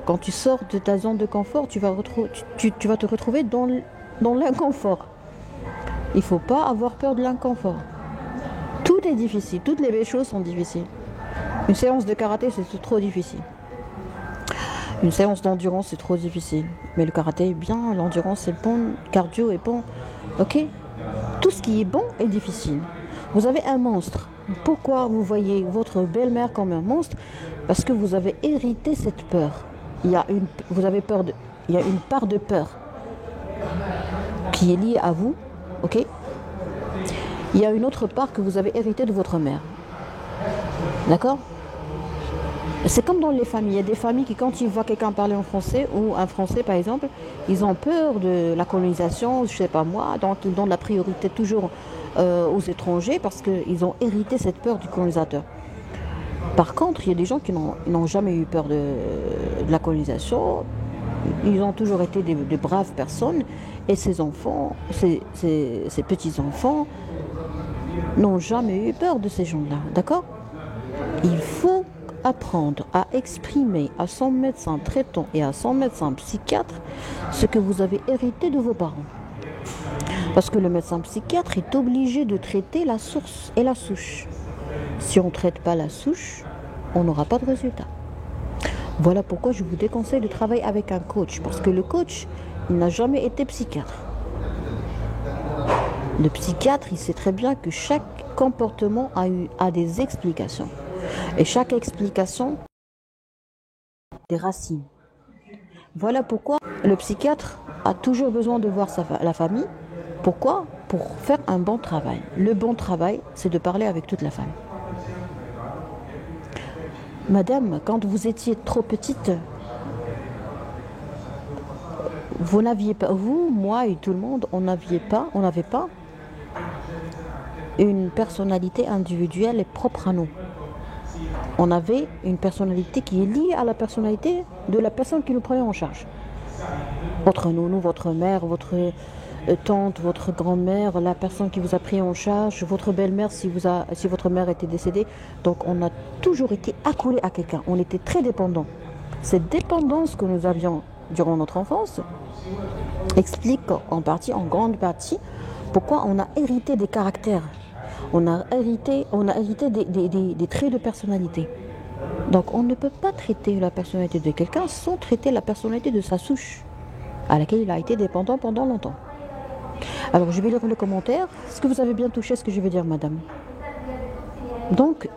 A: Quand tu sors de ta zone de confort, tu vas te retrouver dans l'inconfort. Il ne faut pas avoir peur de l'inconfort. Tout est difficile. Toutes les belles choses sont difficiles. Une séance de karaté, c'est trop difficile. Une séance d'endurance, c'est trop difficile. Mais le karaté est bien, l'endurance est bon, le cardio est bon. Ok ? Tout ce qui est bon est difficile. Vous avez un monstre. Pourquoi vous voyez votre belle-mère comme un monstre? Parce que vous avez hérité cette peur. Il y a une part de peur qui est liée à vous, ok? Il y a une autre part que vous avez héritée de votre mère. D'accord? C'est comme dans les familles. Il y a des familles qui, quand ils voient quelqu'un parler en français, ou un français par exemple, ils ont peur de la colonisation, je sais pas moi, donc ils donnent la priorité toujours aux étrangers parce qu'ils ont hérité cette peur du colonisateur. Par contre, il y a des gens qui n'ont jamais eu peur de la colonisation. Ils ont toujours été des braves personnes et ces enfants, ces petits-enfants n'ont jamais eu peur de ces gens-là. D'accord? Il faut apprendre à exprimer à son médecin traitant et à son médecin psychiatre ce que vous avez hérité de vos parents. Parce que le médecin psychiatre est obligé de traiter la source et la souche. Si on ne traite pas la souche, on n'aura pas de résultat. Voilà pourquoi je vous déconseille de travailler avec un coach. Parce que le coach, il n'a jamais été psychiatre. Le psychiatre, il sait très bien que chaque comportement a des explications. Et chaque explication a des racines. Voilà pourquoi le psychiatre a toujours besoin de voir la famille. Pourquoi? Pour faire un bon travail. Le bon travail, c'est de parler avec toute la famille. Madame, quand vous étiez trop petite, vous n'aviez pas, vous, moi et tout le monde, on n'avait pas une personnalité individuelle et propre à nous. On avait une personnalité qui est liée à la personnalité de la personne qui nous prenait en charge. Votre nounou, votre mère, votre tante, votre grand-mère, la personne qui vous a pris en charge, votre belle-mère si votre mère était décédée. Donc on a toujours été accoulé à quelqu'un. On était très dépendants. Cette dépendance que nous avions durant notre enfance explique en grande partie, pourquoi on a hérité des caractères. On a hérité des traits de personnalité. Donc on ne peut pas traiter la personnalité de quelqu'un sans traiter la personnalité de sa souche, à laquelle il a été dépendant pendant longtemps. Alors je vais lire le commentaire. Est-ce que vous avez bien touché ce que je veux dire, madame? Donc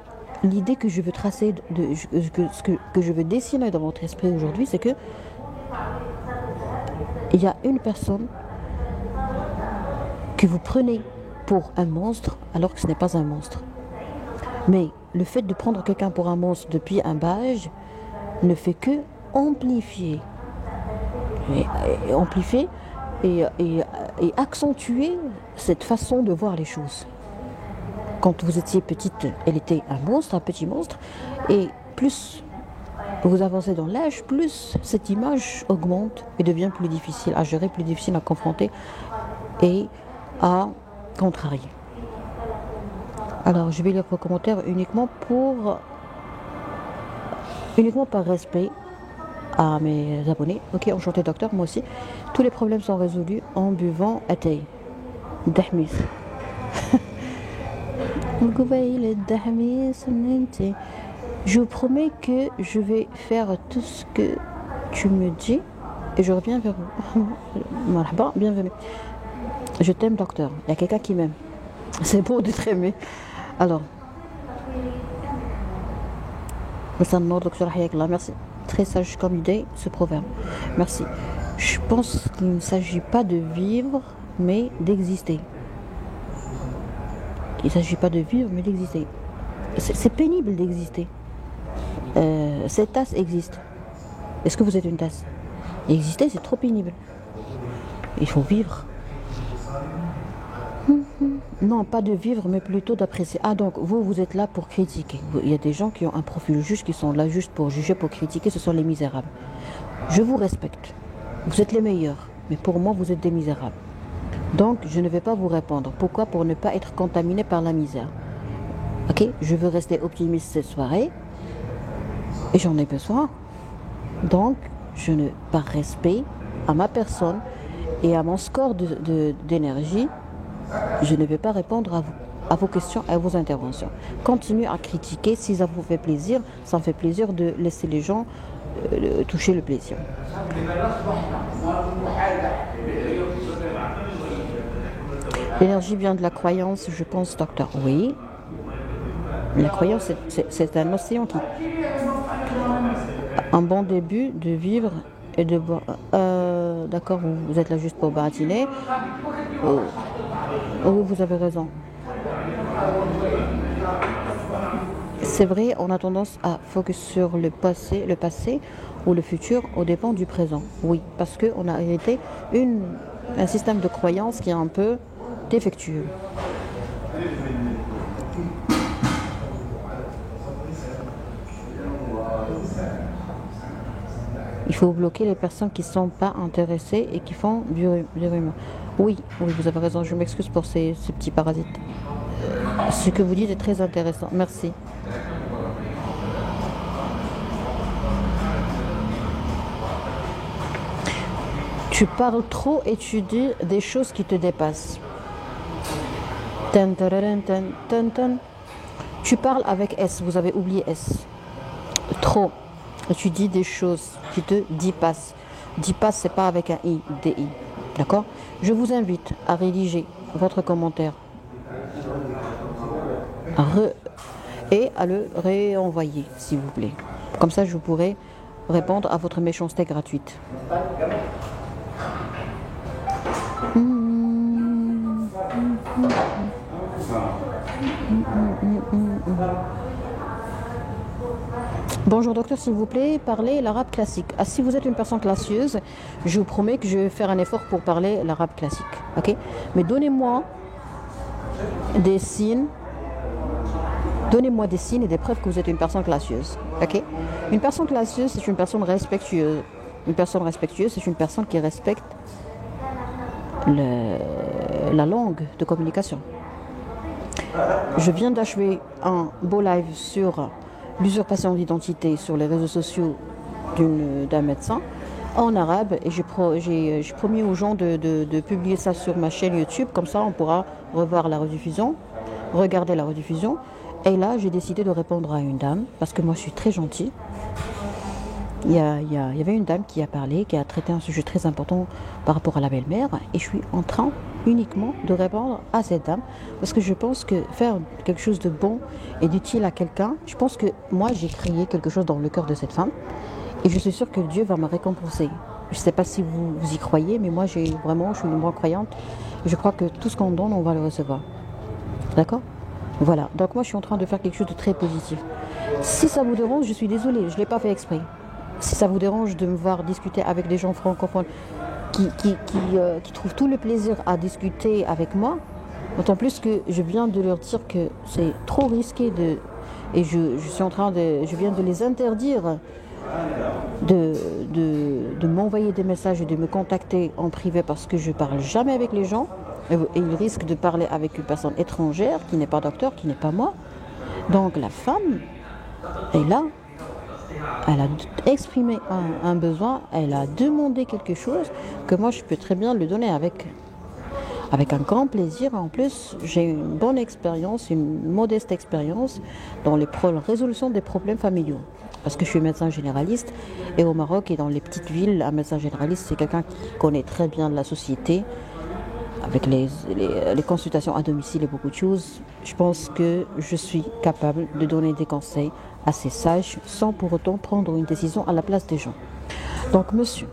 A: l'idée que je veux tracer, que je veux dessiner dans votre esprit aujourd'hui, c'est que il y a une personne que vous prenez pour un monstre alors que ce n'est pas un monstre. Mais le fait de prendre quelqu'un pour un monstre depuis un bas âge ne fait que amplifier et accentuer cette façon de voir les choses. Quand vous étiez petite, elle était un monstre, un petit monstre, et plus vous avancez dans l'âge, plus cette image augmente et devient plus difficile à gérer, plus difficile à confronter et à contrarier. Alors, je vais lire vos commentaires uniquement par respect à mes abonnés. Ok, enchanté docteur, moi aussi. Tous les problèmes sont résolus en buvant Atay. Dahmis. Je vous promets que je vais faire tout ce que tu me dis et je reviens vers vous. Marhaba, bienvenue. Je t'aime, docteur. Il y a quelqu'un qui m'aime. C'est beau d'être aimé. Alors, merci. Très sage comme idée, ce proverbe. Merci. Je pense qu'il ne s'agit pas de vivre, mais d'exister. Il ne s'agit pas de vivre, mais d'exister. C'est pénible d'exister. Cette tasse existe. Est-ce que vous êtes une tasse? Exister, c'est trop pénible. Il faut vivre. Non, pas de vivre, mais plutôt d'apprécier. Ah, donc, vous êtes là pour critiquer. Il y a des gens qui ont un profil juge, qui sont là juste pour juger, pour critiquer. Ce sont les misérables. Je vous respecte. Vous êtes les meilleurs. Mais pour moi, vous êtes des misérables. Donc, je ne vais pas vous répondre. Pourquoi? Pour ne pas être contaminé par la misère. Ok? Je veux rester optimiste cette soirée. Et j'en ai besoin. Donc, par respect à ma personne et à mon score d'énergie, je ne vais pas répondre à vos questions et à vos interventions. Continuez à critiquer si ça vous fait plaisir. Ça me fait plaisir de laisser les gens toucher le plaisir. L'énergie vient de la croyance, je pense, docteur. Oui. La croyance, c'est un océan qui... Un bon début de vivre et de boire. D'accord, vous êtes là juste pour baratiner. Oh, vous avez raison. C'est vrai, on a tendance à focus sur le passé ou le futur au dépend du présent. Oui, parce qu'on a hérité un système de croyance qui est un peu défectueux. Il faut bloquer les personnes qui ne sont pas intéressées et qui font du rumeur. Oui, vous avez raison, je m'excuse pour ces petits parasites. Ce que vous dites est très intéressant, merci. Tu parles trop et tu dis des choses qui te dépassent. Tu parles avec S, vous avez oublié S. Trop. Et tu dis des choses qui te dépassent. Dépasse, c'est pas avec un I, D-I. D'accord? Je vous invite à rédiger votre commentaire et à le réenvoyer, s'il vous plaît. Comme ça, je pourrai répondre à votre méchanceté gratuite. Bonjour docteur, s'il vous plaît, parlez l'arabe classique. Ah, si vous êtes une personne classieuse, je vous promets que je vais faire un effort pour parler l'arabe classique. Ok? Mais donnez-moi des signes Donnez-moi des signes et des preuves que vous êtes une personne classieuse. Ok? Une personne classieuse, c'est une personne respectueuse. Une personne respectueuse, c'est une personne qui respecte la langue de communication. Je viens d'achever un beau live sur l'usurpation d'identité sur les réseaux sociaux d'un médecin en arabe et j'ai promis aux gens de publier ça sur ma chaîne YouTube, comme ça on pourra revoir la rediffusion, regarder la rediffusion. Et là j'ai décidé de répondre à une dame parce que moi je suis très gentille. Il y avait une dame qui a parlé, qui a traité un sujet très important par rapport à la belle-mère et je suis en train uniquement de répondre à cette dame parce que je pense que faire quelque chose de bon et d'utile à quelqu'un, je pense que moi j'ai créé quelque chose dans le cœur de cette femme et je suis sûre que Dieu va me récompenser. Je ne sais pas si vous y croyez, mais moi je suis une bonne croyante et je crois que tout ce qu'on donne, on va le recevoir. D'accord? Voilà, donc moi je suis en train de faire quelque chose de très positif. Si ça vous dérange, je suis désolée, je ne l'ai pas fait exprès. Si ça vous dérange de me voir discuter avec des gens francophones qui trouvent tout le plaisir à discuter avec moi, d'autant plus que je viens de leur dire que c'est trop risqué et je viens de les interdire de m'envoyer des messages et de me contacter en privé parce que je ne parle jamais avec les gens et ils risquent de parler avec une personne étrangère qui n'est pas docteur, qui n'est pas moi. Donc la femme est là. Elle a exprimé un besoin, elle a demandé quelque chose que moi je peux très bien lui donner avec un grand plaisir. En plus, j'ai une bonne expérience, une modeste expérience dans la résolution des problèmes familiaux. Parce que je suis médecin généraliste et au Maroc et dans les petites villes, un médecin généraliste, c'est quelqu'un qui connaît très bien la société, avec les consultations à domicile et beaucoup de choses. Je pense que je suis capable de donner des conseils assez sages sans pour autant prendre une décision à la place des gens. Donc monsieur,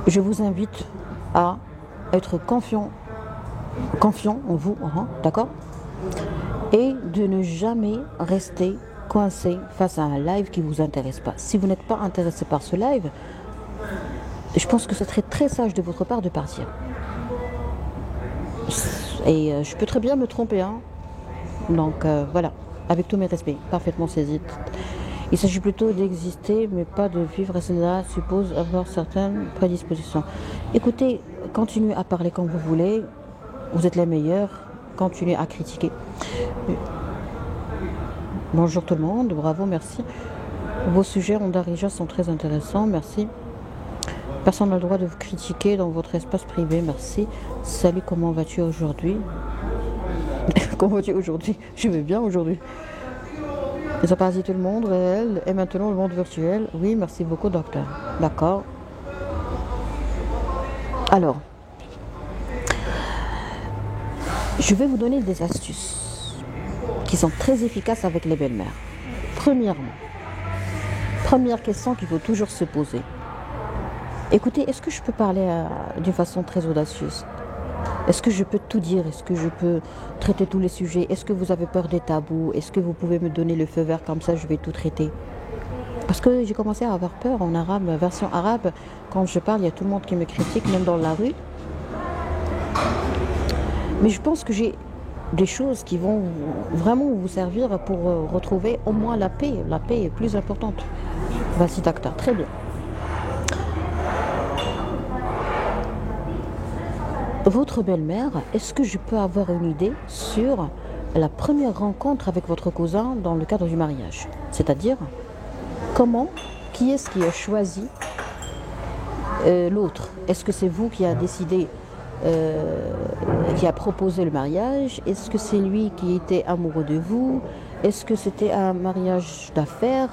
A: je vous invite à être confiant en vous, d'accord? Et de ne jamais rester coincé face à un live qui ne vous intéresse pas. Si vous n'êtes pas intéressé par ce live, je pense que ce serait très sage de votre part de partir. Et je peux très bien me tromper, hein. Donc voilà, avec tous mes respects, parfaitement saisi. Il s'agit plutôt d'exister, mais pas de vivre, et cela suppose avoir certaines prédispositions. Écoutez, continuez à parler quand vous voulez, vous êtes les meilleurs, continuez à critiquer. Bonjour tout le monde, bravo, merci. Vos sujets en Darija sont très intéressants, merci. Personne n'a le droit de vous critiquer dans votre espace privé, merci. Salut, comment vas-tu aujourd'hui? Comment vas-tu aujourd'hui? Je vais bien aujourd'hui. Ils ont parasité le monde réel et maintenant le monde virtuel. Oui, merci beaucoup, docteur. D'accord. Alors, je vais vous donner des astuces qui sont très efficaces avec les belles-mères. Première question qu'il faut toujours se poser. Écoutez, est-ce que je peux parler d'une façon très audacieuse? Est-ce que je peux tout dire? Est-ce que je peux traiter tous les sujets? Est-ce que vous avez peur des tabous? Est-ce que vous pouvez me donner le feu vert comme ça, je vais tout traiter? Parce que j'ai commencé à avoir peur en arabe, version arabe. Quand je parle, il y a tout le monde qui me critique, même dans la rue. Mais je pense que j'ai des choses qui vont vraiment vous servir pour retrouver au moins la paix. La paix est plus importante. Vas-y, docteur, très bien. Votre belle-mère, est-ce que je peux avoir une idée sur la première rencontre avec votre cousin dans le cadre du mariage? C'est-à-dire, qui est-ce qui a choisi l'autre? Est-ce que c'est vous qui a décidé, qui a proposé le mariage? Est-ce que c'est lui qui était amoureux de vous? Est-ce que c'était un mariage d'affaires?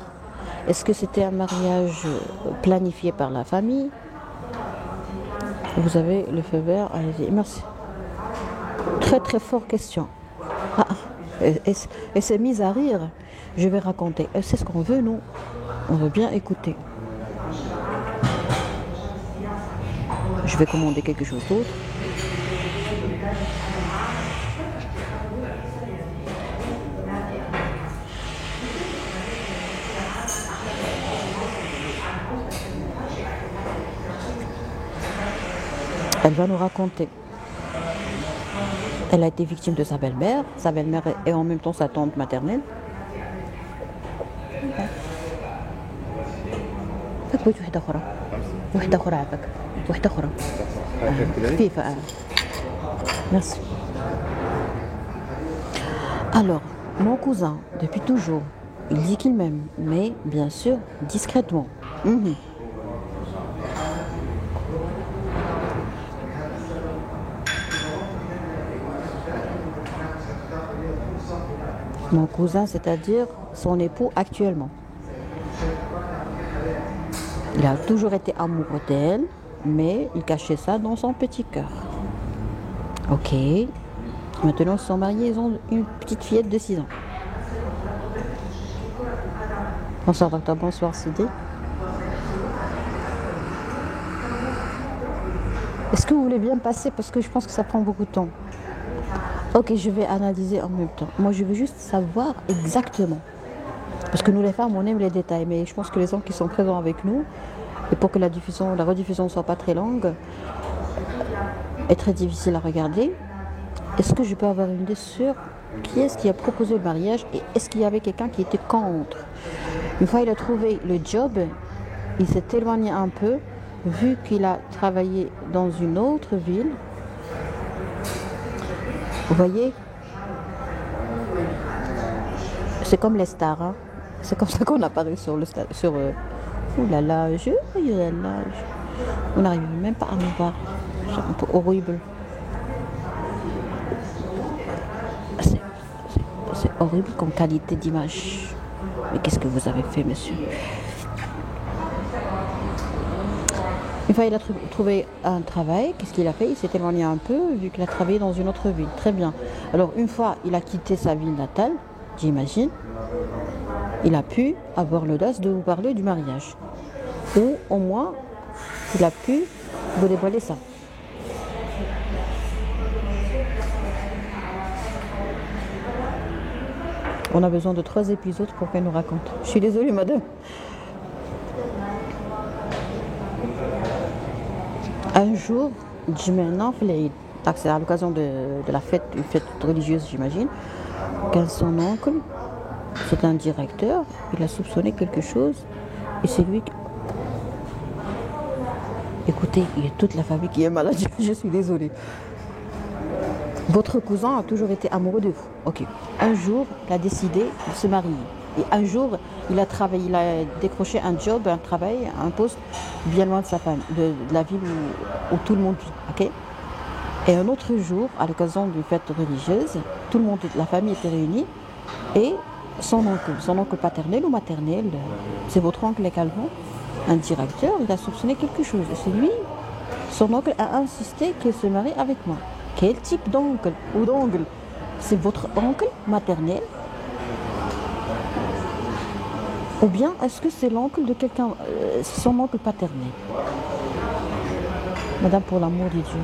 A: Est-ce que c'était un mariage planifié par la famille? Vous avez le feu vert, allez-y, merci. Très très fort question. Elle s'est mise à rire. Je vais raconter. C'est ce qu'on veut, nous. On veut bien écouter. Je vais commander quelque chose d'autre. Elle va nous raconter. Elle a été victime de sa belle-mère. Sa belle-mère est en même temps sa tante maternelle. فك بغيت وحدة أخرى. وحدة أخرى عافاك. وحدة أخرى. خفيفة. Merci. Alors, mon cousin, depuis toujours, il dit qu'il m'aime, mais bien sûr, discrètement. Mon cousin, c'est-à-dire son époux actuellement. Il a toujours été amoureux d'elle, mais il cachait ça dans son petit cœur. Ok. Maintenant, ils sont mariés, ils ont une petite fillette de 6 ans. Bonsoir docteur, bonsoir Sidi. Est-ce que vous voulez bien passer parce que je pense que ça prend beaucoup de temps. Ok, je vais analyser en même temps. Moi, je veux juste savoir exactement. Parce que nous, les femmes, on aime les détails. Mais je pense que les gens qui sont présents avec nous, et pour que la rediffusion ne soit pas très longue et très difficile à regarder, est-ce que je peux avoir une idée sur qui est-ce qui a proposé le mariage et est-ce qu'il y avait quelqu'un qui était contre? Une fois il a trouvé le job, il s'est éloigné un peu, vu qu'il a travaillé dans une autre ville. Vous voyez, c'est comme les stars, hein. C'est comme ça qu'on apparaît sur le stade. Ouh là là, on n'arrive même pas à nous voir. C'est un peu horrible. C'est horrible comme qualité d'image. Mais qu'est-ce que vous avez fait, monsieur? Une fois il a trouvé un travail, qu'est-ce qu'il a fait? Il s'est éloigné un peu, vu qu'il a travaillé dans une autre ville. Très bien. Alors, une fois il a quitté sa ville natale, j'imagine, il a pu avoir l'audace de vous parler du mariage. Ou au moins, il a pu vous dévoiler ça. On a besoin de 3 épisodes pour qu'elle nous raconte. Je suis désolée, madame. Un jour, c'est à l'occasion de la fête, une fête religieuse, j'imagine, quand son oncle, c'est un directeur, il a soupçonné quelque chose, et c'est lui qui... Écoutez, il y a toute la famille qui est malade, je suis désolée. Votre cousin a toujours été amoureux de vous. Ok. Un jour, il a décidé de se marier. Et un jour, il a travaillé, il a décroché un job, un travail, un poste bien loin de sa famille, de la ville où tout le monde vit. Ok. Et un autre jour, à l'occasion d'une fête religieuse, tout le monde, la famille était réunie et son oncle paternel ou maternel, c'est votre oncle également, un directeur, il a soupçonné quelque chose. Et c'est lui, son oncle a insisté qu'il se marie avec moi. Quel type d'oncle ou d'oncle? C'est votre oncle maternel? Ou bien est-ce que c'est l'oncle de quelqu'un, son oncle paternel? Madame, pour l'amour de Dieu.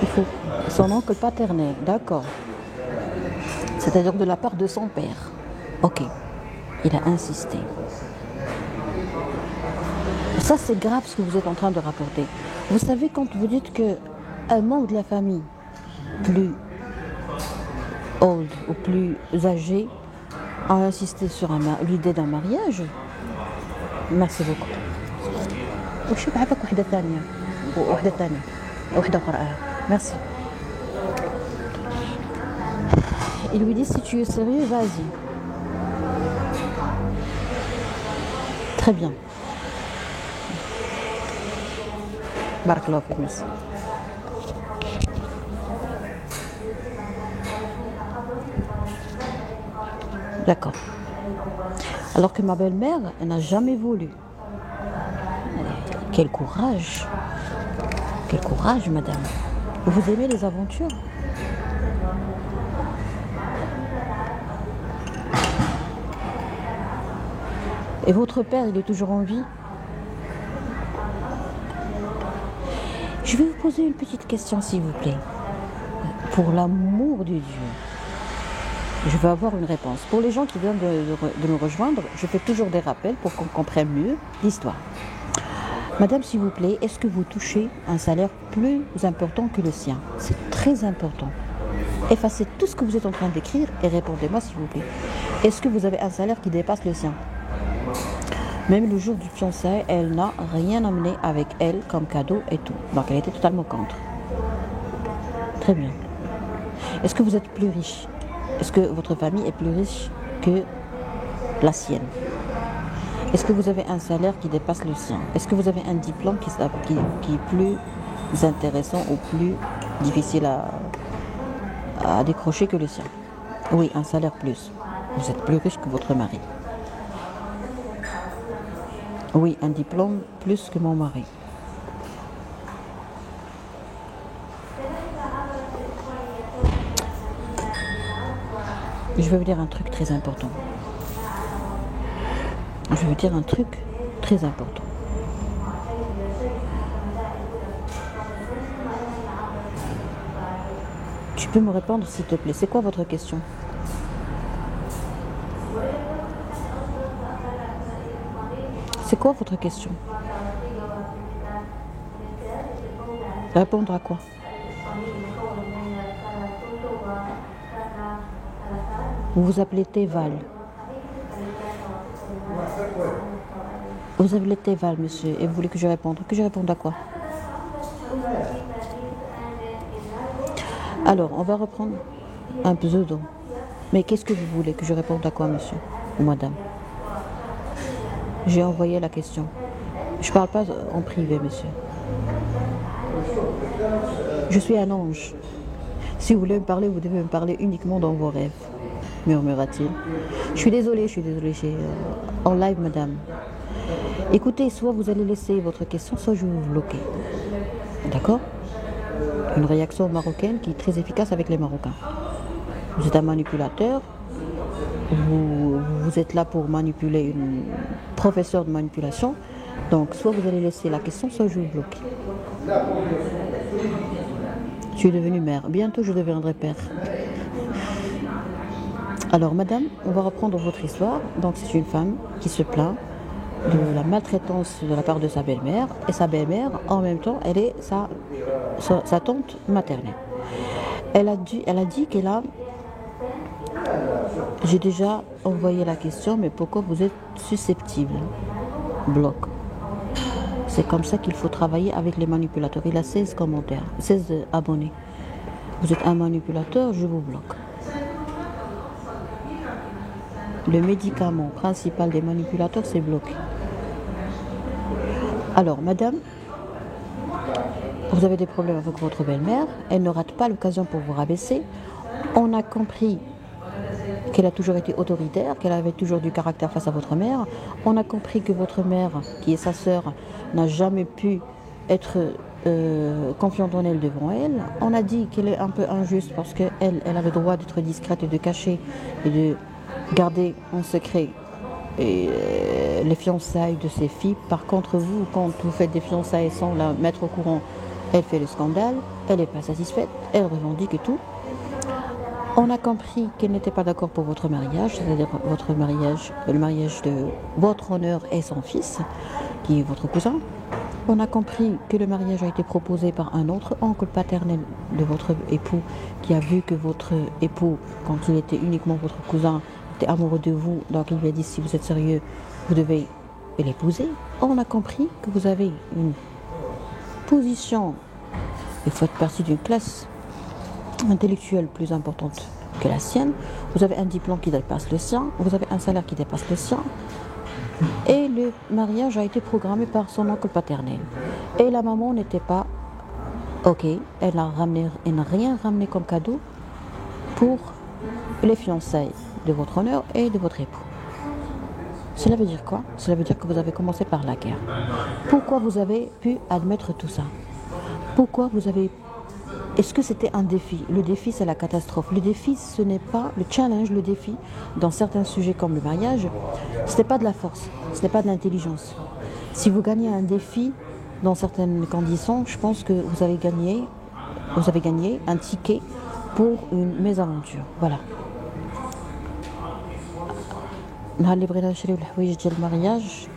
A: Il faut son oncle paternel, d'accord. C'est-à-dire de la part de son père. Ok. Il a insisté. Ça, c'est grave ce que vous êtes en train de rapporter. Vous savez, quand vous dites qu'un membre de la famille plus old ou plus âgé a insisté sur l'idée d'un mariage, merci beaucoup. Merci. Il lui dit, si tu es sérieux, vas-y. Très bien. Barakallahu fik, merci. D'accord. Alors que ma belle-mère, elle n'a jamais voulu. Quel courage. Quel courage, madame. Vous aimez les aventures? Et votre père, il est toujours en vie? Je vais vous poser une petite question, s'il vous plaît. Pour l'amour de Dieu, je veux avoir une réponse. Pour les gens qui viennent de nous rejoindre, je fais toujours des rappels pour qu'on comprenne mieux l'histoire. Madame, s'il vous plaît, est-ce que vous touchez un salaire plus important que le sien? C'est très important. Effacez tout ce que vous êtes en train d'écrire et répondez-moi, s'il vous plaît. Est-ce que vous avez un salaire qui dépasse le sien? Même le jour du fiançailles, elle n'a rien amené avec elle comme cadeau et tout. Donc elle était totalement contre. Très bien. Est-ce que vous êtes plus riche? Est-ce que votre famille est plus riche que la sienne? Est-ce que vous avez un salaire qui dépasse le sien? Est-ce que vous avez un diplôme qui est plus intéressant ou plus difficile à décrocher que le sien? Oui, un salaire plus. Vous êtes plus riche que votre mari. Oui, un diplôme plus que mon mari. Je vais vous dire un truc très important. Je vais vous dire un truc très important. Tu peux me répondre s'il te plaît, c'est quoi votre question? C'est quoi votre question? Répondre à quoi? Vous vous appelez Teval. Vous appelez Teval, monsieur, et vous voulez que je réponde? Que je réponde à quoi? Alors, on va reprendre un pseudo. Mais qu'est-ce que vous voulez que je réponde à quoi, monsieur ou madame? J'ai envoyé la question. Je ne parle pas en privé, monsieur. Je suis un ange. Si vous voulez me parler, vous devez me parler uniquement dans vos rêves, murmura-t-il. Je suis désolée, en live, madame. Écoutez, soit vous allez laisser votre question, soit je vais vous bloquer. D'accord? Une réaction marocaine qui est très efficace avec les Marocains. Vous êtes un manipulateur, vous êtes là pour manipuler une professeure de manipulation. Donc, soit vous allez laisser la question, soit je vais vous bloquer. Je suis devenue mère. Bientôt, je deviendrai père. Alors, madame, on va reprendre votre histoire. Donc, c'est une femme qui se plaint de la maltraitance de la part de sa belle-mère. Et sa belle-mère, en même temps, elle est sa tante maternelle. Elle a dit qu'elle a... J'ai déjà envoyé la question, mais pourquoi vous êtes susceptible? Bloc. C'est comme ça qu'il faut travailler avec les manipulateurs. Il a 16 commentaires, 16 abonnés. Vous êtes un manipulateur, je vous bloque. Le médicament principal des manipulateurs, c'est bloquer. Alors, madame, vous avez des problèmes avec votre belle-mère. Elle ne rate pas l'occasion pour vous rabaisser. On a compris qu'elle a toujours été autoritaire, qu'elle avait toujours du caractère face à votre mère. On a compris que votre mère, qui est sa sœur, n'a jamais pu être confiante en elle devant elle. On a dit qu'elle est un peu injuste parce qu'elle avait le droit d'être discrète et de cacher et de garder en secret les fiançailles de ses filles. Par contre, vous, quand vous faites des fiançailles sans la mettre au courant, elle fait le scandale, elle n'est pas satisfaite, elle revendique et tout. On a compris qu'elle n'était pas d'accord pour votre mariage, c'est-à-dire votre mariage, le mariage de votre honneur et son fils, qui est votre cousin. On a compris que le mariage a été proposé par un autre oncle paternel de votre époux, qui a vu que votre époux, quand il était uniquement votre cousin, était amoureux de vous. Donc il lui a dit, si vous êtes sérieux, vous devez l'épouser. On a compris que vous avez une position, vous faites partie d'une classe intellectuelle plus importante que la sienne, vous avez un diplôme qui dépasse le sien, vous avez un salaire qui dépasse le sien, et le mariage a été programmé par son oncle paternel. Et la maman n'était pas ok, elle n'a rien ramené comme cadeau pour les fiançailles de votre honneur et de votre époux. Cela veut dire quoi? Cela veut dire que vous avez commencé par la guerre. Pourquoi vous avez pu admettre tout ça? Pourquoi vous avez... Est-ce que c'était un défi? Le défi, c'est la catastrophe. Le défi, ce n'est pas le challenge, le défi, dans certains sujets comme le mariage, ce n'est pas de la force, ce n'est pas de l'intelligence. Si vous gagnez un défi dans certaines conditions, je pense que vous avez gagné un ticket pour une mésaventure. Voilà. نهار اللي بغينا نشريو الحوايج ديال المارياج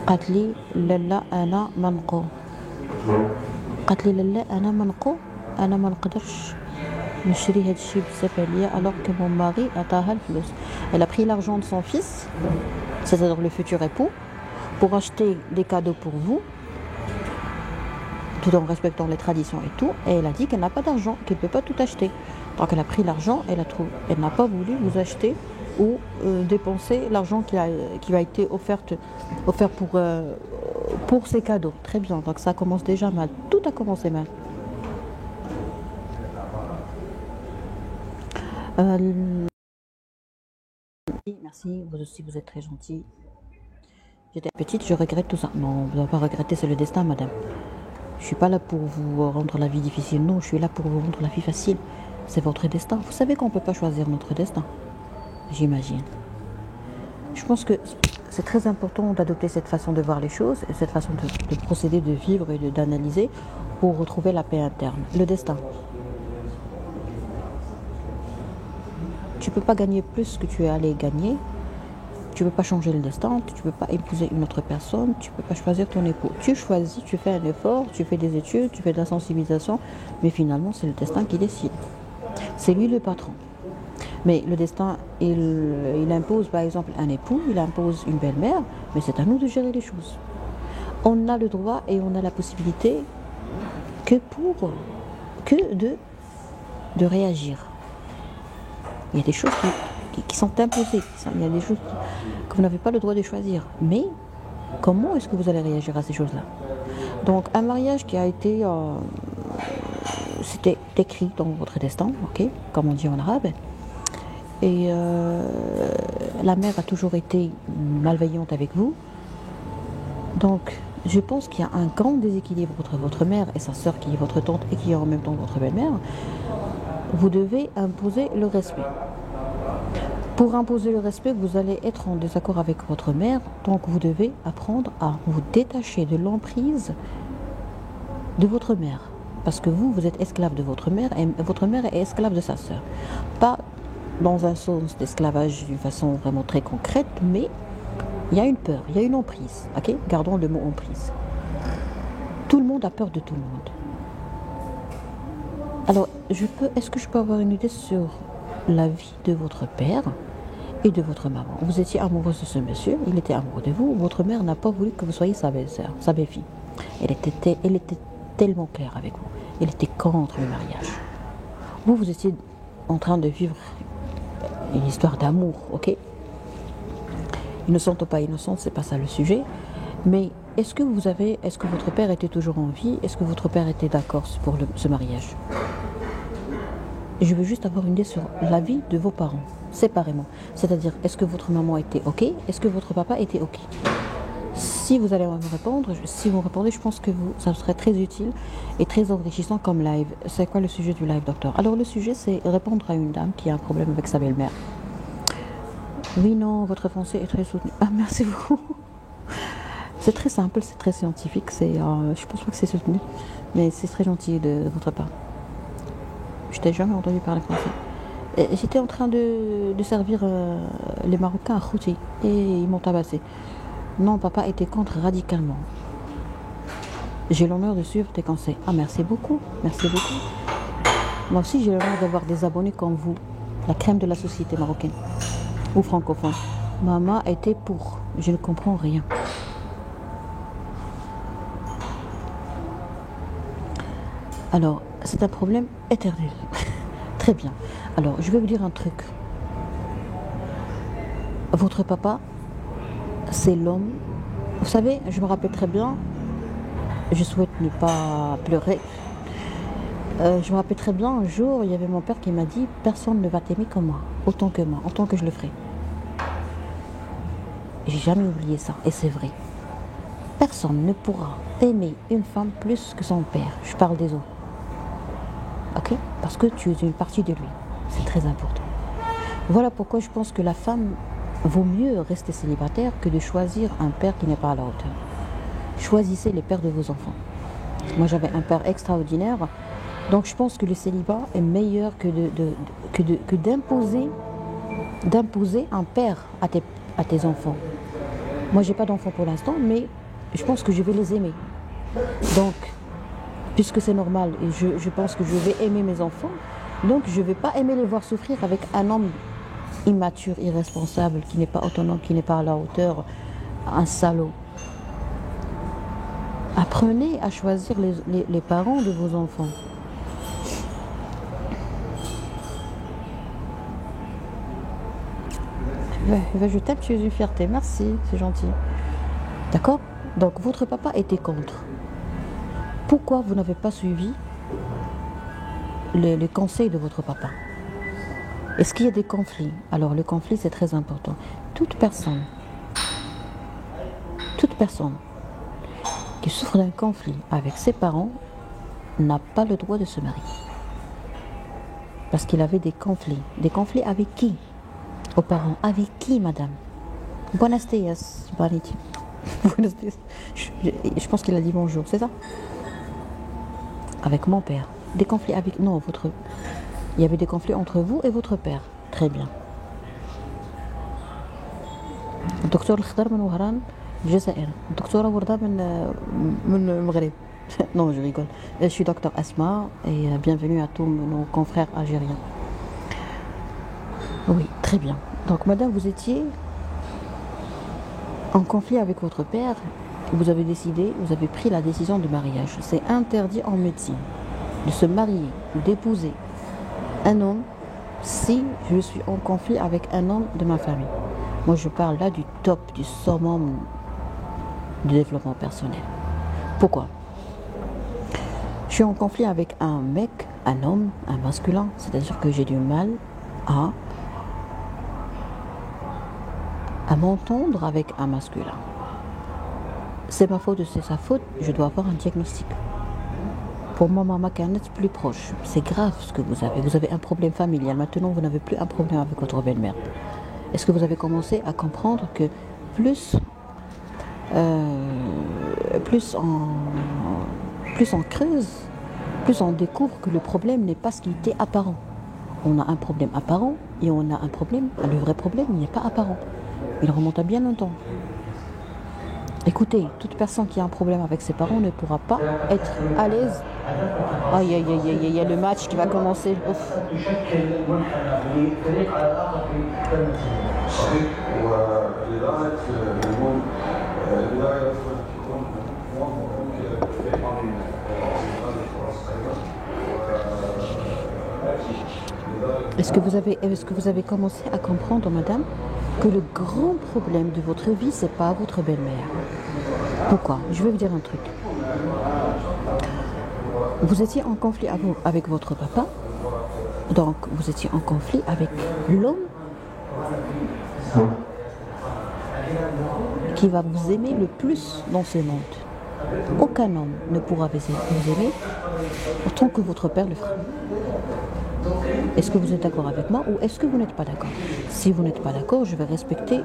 A: قالت لي لا انا ما نقوم. قالت لي لا انا ما نقوم، انا ما نقدرش نشري هاد الشيء بزاف عليا alors que mon mari عطاها الفلوس. Elle a pris l'argent de son fils, c'est-à-dire le futur époux, pour acheter des cadeaux pour vous, tout en respectant les traditions et tout, et elle a dit qu'elle n'a pas d'argent, qu'elle ne peut pas tout acheter. Donc elle a pris l'argent, elle n'a pas voulu vous acheter ou dépenser l'argent qui a été offert pour ces cadeaux. Très bien, donc ça commence déjà mal, tout a commencé mal. Merci, vous aussi vous êtes très gentil. J'étais petite, je regrette tout ça. Non, vous n'avez pas regretter, c'est le destin, madame. Je suis pas là pour vous rendre la vie difficile, non, je suis là pour vous rendre la vie facile. C'est votre destin. Vous savez qu'on ne peut pas choisir notre destin, j'imagine. Je pense que c'est très important d'adopter cette façon de voir les choses, cette façon de procéder, de vivre et d'analyser pour retrouver la paix interne. Le destin. Tu ne peux pas gagner plus que tu es allé gagner. Tu ne peux pas changer le destin, tu ne peux pas épouser une autre personne, tu ne peux pas choisir ton époux. Tu choisis, tu fais un effort, tu fais des études, tu fais de la sensibilisation, mais finalement c'est le destin qui décide. C'est lui le patron. Mais le destin, il impose par exemple un époux, il impose une belle-mère, mais c'est à nous de gérer les choses. On a le droit et on a la possibilité que de réagir. Il y a des choses qui sont imposées, il y a des choses que vous n'avez pas le droit de choisir. Mais comment est-ce que vous allez réagir à ces choses-là? Donc un mariage qui a été... c'était écrit dans votre destin, ok, comme on dit en arabe. Et la mère a toujours été malveillante avec vous. Donc je pense qu'il y a un grand déséquilibre entre votre mère et sa sœur qui est votre tante et qui est en même temps votre belle-mère. Vous devez imposer le respect. Pour imposer le respect, vous allez être en désaccord avec votre mère, donc vous devez apprendre à vous détacher de l'emprise de votre mère. Parce que vous êtes esclave de votre mère et votre mère est esclave de sa sœur. Pas dans un sens d'esclavage d'une façon vraiment très concrète, mais il y a une peur, il y a une emprise. Ok, gardons le mot emprise. Tout le monde a peur de tout le monde. Alors, est-ce que je peux avoir une idée sur la vie de votre père et de votre maman? Vous étiez amoureuse de ce monsieur, il était amoureux de vous, votre mère n'a pas voulu que vous soyez sa belle-sœur, sa belle-fille. Elle était tellement claire avec vous, elle était contre le mariage. Vous étiez en train de vivre une histoire d'amour, ok? Innocente ou pas innocente, c'est pas ça le sujet, mais est-ce que votre père était toujours en vie? Est-ce que votre père était d'accord pour ce mariage? Je veux juste avoir une idée sur la vie de vos parents, séparément. C'est-à-dire, est-ce que votre maman était OK? Est-ce que votre papa était OK? Si vous allez me répondre, si vous répondez, je pense que ça serait très utile et très enrichissant comme live. C'est quoi le sujet du live, docteur? Alors, le sujet, c'est répondre à une dame qui a un problème avec sa belle-mère. Oui, non, votre français est très soutenu. Ah, merci beaucoup. C'est très simple, c'est très scientifique. Je pense pas que c'est soutenu, mais c'est très gentil de votre part. Je t'ai jamais entendu parler français. J'étais en train de servir les Marocains à Khouti et ils m'ont tabassé. Non, papa était contre radicalement. J'ai l'honneur de suivre tes conseils. Ah, merci beaucoup, merci beaucoup. Moi aussi, j'ai l'honneur d'avoir des abonnés comme vous, la crème de la société marocaine ou francophone. Maman était pour. Je ne comprends rien. Alors, c'est un problème éternel. Très bien. Alors, je vais vous dire un truc. Votre papa, c'est l'homme. Vous savez, je me rappelle très bien, je souhaite ne pas pleurer. Je me rappelle très bien, un jour, il y avait mon père qui m'a dit « Personne ne va t'aimer comme moi, autant que moi, autant que je le ferai. » J'ai jamais oublié ça, et c'est vrai. Personne ne pourra aimer une femme plus que son père. Je parle des autres. Ok? Parce que tu es une partie de lui. C'est très important. Voilà pourquoi je pense que la femme vaut mieux rester célibataire que de choisir un père qui n'est pas à la hauteur. Choisissez les pères de vos enfants. Moi, j'avais un père extraordinaire. Donc, je pense que le célibat est meilleur que d'imposer un père à tes enfants. Moi, j'ai pas d'enfants pour l'instant, mais je pense que je vais les aimer. Donc, puisque c'est normal, et je pense que je vais aimer mes enfants, donc je ne vais pas aimer les voir souffrir avec un homme immature, irresponsable, qui n'est pas autonome, qui n'est pas à la hauteur, un salaud. Apprenez à choisir les parents de vos enfants. Je t'aime, tu es une fierté. Merci, c'est gentil. D'accord? Donc votre papa était contre. Pourquoi vous n'avez pas suivi les conseils de votre papa? Est-ce qu'il y a des conflits? Alors le conflit, c'est très important. Toute personne qui souffre d'un conflit avec ses parents n'a pas le droit de se marier. Parce qu'il avait des conflits. Des conflits avec qui? Aux parents. Avec qui, madame? Buenos dias, Baniti. Buenos dias. Je pense qu'il a dit bonjour, c'est ça? Avec mon père. Des conflits avec... Non, votre... Il y avait des conflits entre vous et votre père. Très bien. الدكتور الخضر من وهران الجزائر. الدكتورة وردة من المغرب. Non, je rigole. Je suis docteur Asma et bienvenue à tous nos confrères algériens. Oui, très bien. Donc, madame, vous étiez en conflit avec votre père. Vous avez pris la décision de mariage. C'est interdit en médecine de se marier ou d'épouser un homme si je suis en conflit avec un homme de ma famille. Moi, je parle là du top, du summum du développement personnel. Pourquoi? Je suis en conflit avec un mec, un homme, un masculin, c'est-à-dire que j'ai du mal à m'entendre avec un masculin. C'est ma faute ou c'est sa faute, je dois avoir un diagnostic. Pour moi, maman Canette plus proche. C'est grave ce que vous avez. Vous avez un problème familial. Maintenant, vous n'avez plus un problème avec votre belle-mère. Est-ce que vous avez commencé à comprendre que plus on creuse, plus on découvre que le problème n'est pas ce qui était apparent. On a un problème apparent et on a un problème, le vrai problème n'est pas apparent. Il remonte à bien longtemps. Écoutez, toute personne qui a un problème avec ses parents ne pourra pas être à l'aise. Aïe, aïe, aïe, aïe, il y a le match qui va commencer. Ouf. Est-ce que vous avez commencé à comprendre, madame, que le grand problème de votre vie, c'est pas votre belle-mère? Pourquoi? Je vais vous dire un truc. Vous étiez en conflit avec votre papa, donc vous étiez en conflit avec l'homme qui va vous aimer le plus dans ce monde. Aucun homme ne pourra vous aimer autant que votre père le fera. Est-ce que vous êtes d'accord avec moi ou est-ce que vous n'êtes pas d'accord? Si vous n'êtes pas d'accord, je vais respecter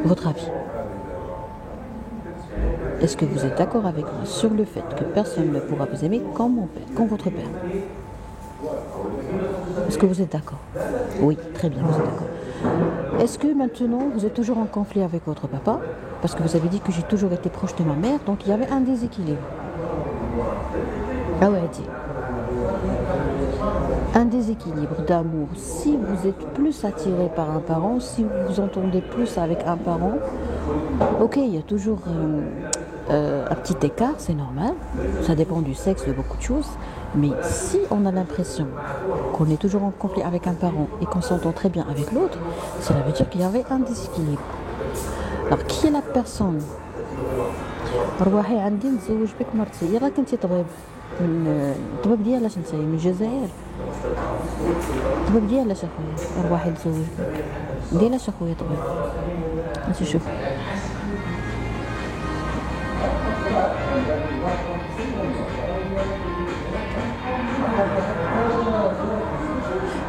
A: votre avis. Est-ce que vous êtes d'accord avec moi sur le fait que personne ne pourra vous aimer comme votre père? Est-ce que vous êtes d'accord? Oui, très bien, vous êtes d'accord. Est-ce que maintenant vous êtes toujours en conflit avec votre papa? Parce que vous avez dit que j'ai toujours été proche de ma mère, donc il y avait un déséquilibre. Ah ouais, dit. Un déséquilibre d'amour. Si vous êtes plus attiré par un parent, si vous vous entendez plus avec un parent, ok, il y a toujours un petit écart, c'est normal. Ça dépend du sexe, de beaucoup de choses. Mais si on a l'impression qu'on est toujours en conflit avec un parent et qu'on s'entend très bien avec l'autre, cela veut dire qu'il y avait un déséquilibre. Alors, qui est la personne? روحي عندي نتزوج بك مرتي يلا كنتي طبيب من الطبيب ديالاش نتايا من الجزائر الطبيب ديالاش اخويا رواحي نتزوج بك ديالاش اخويا طبيب انت شوف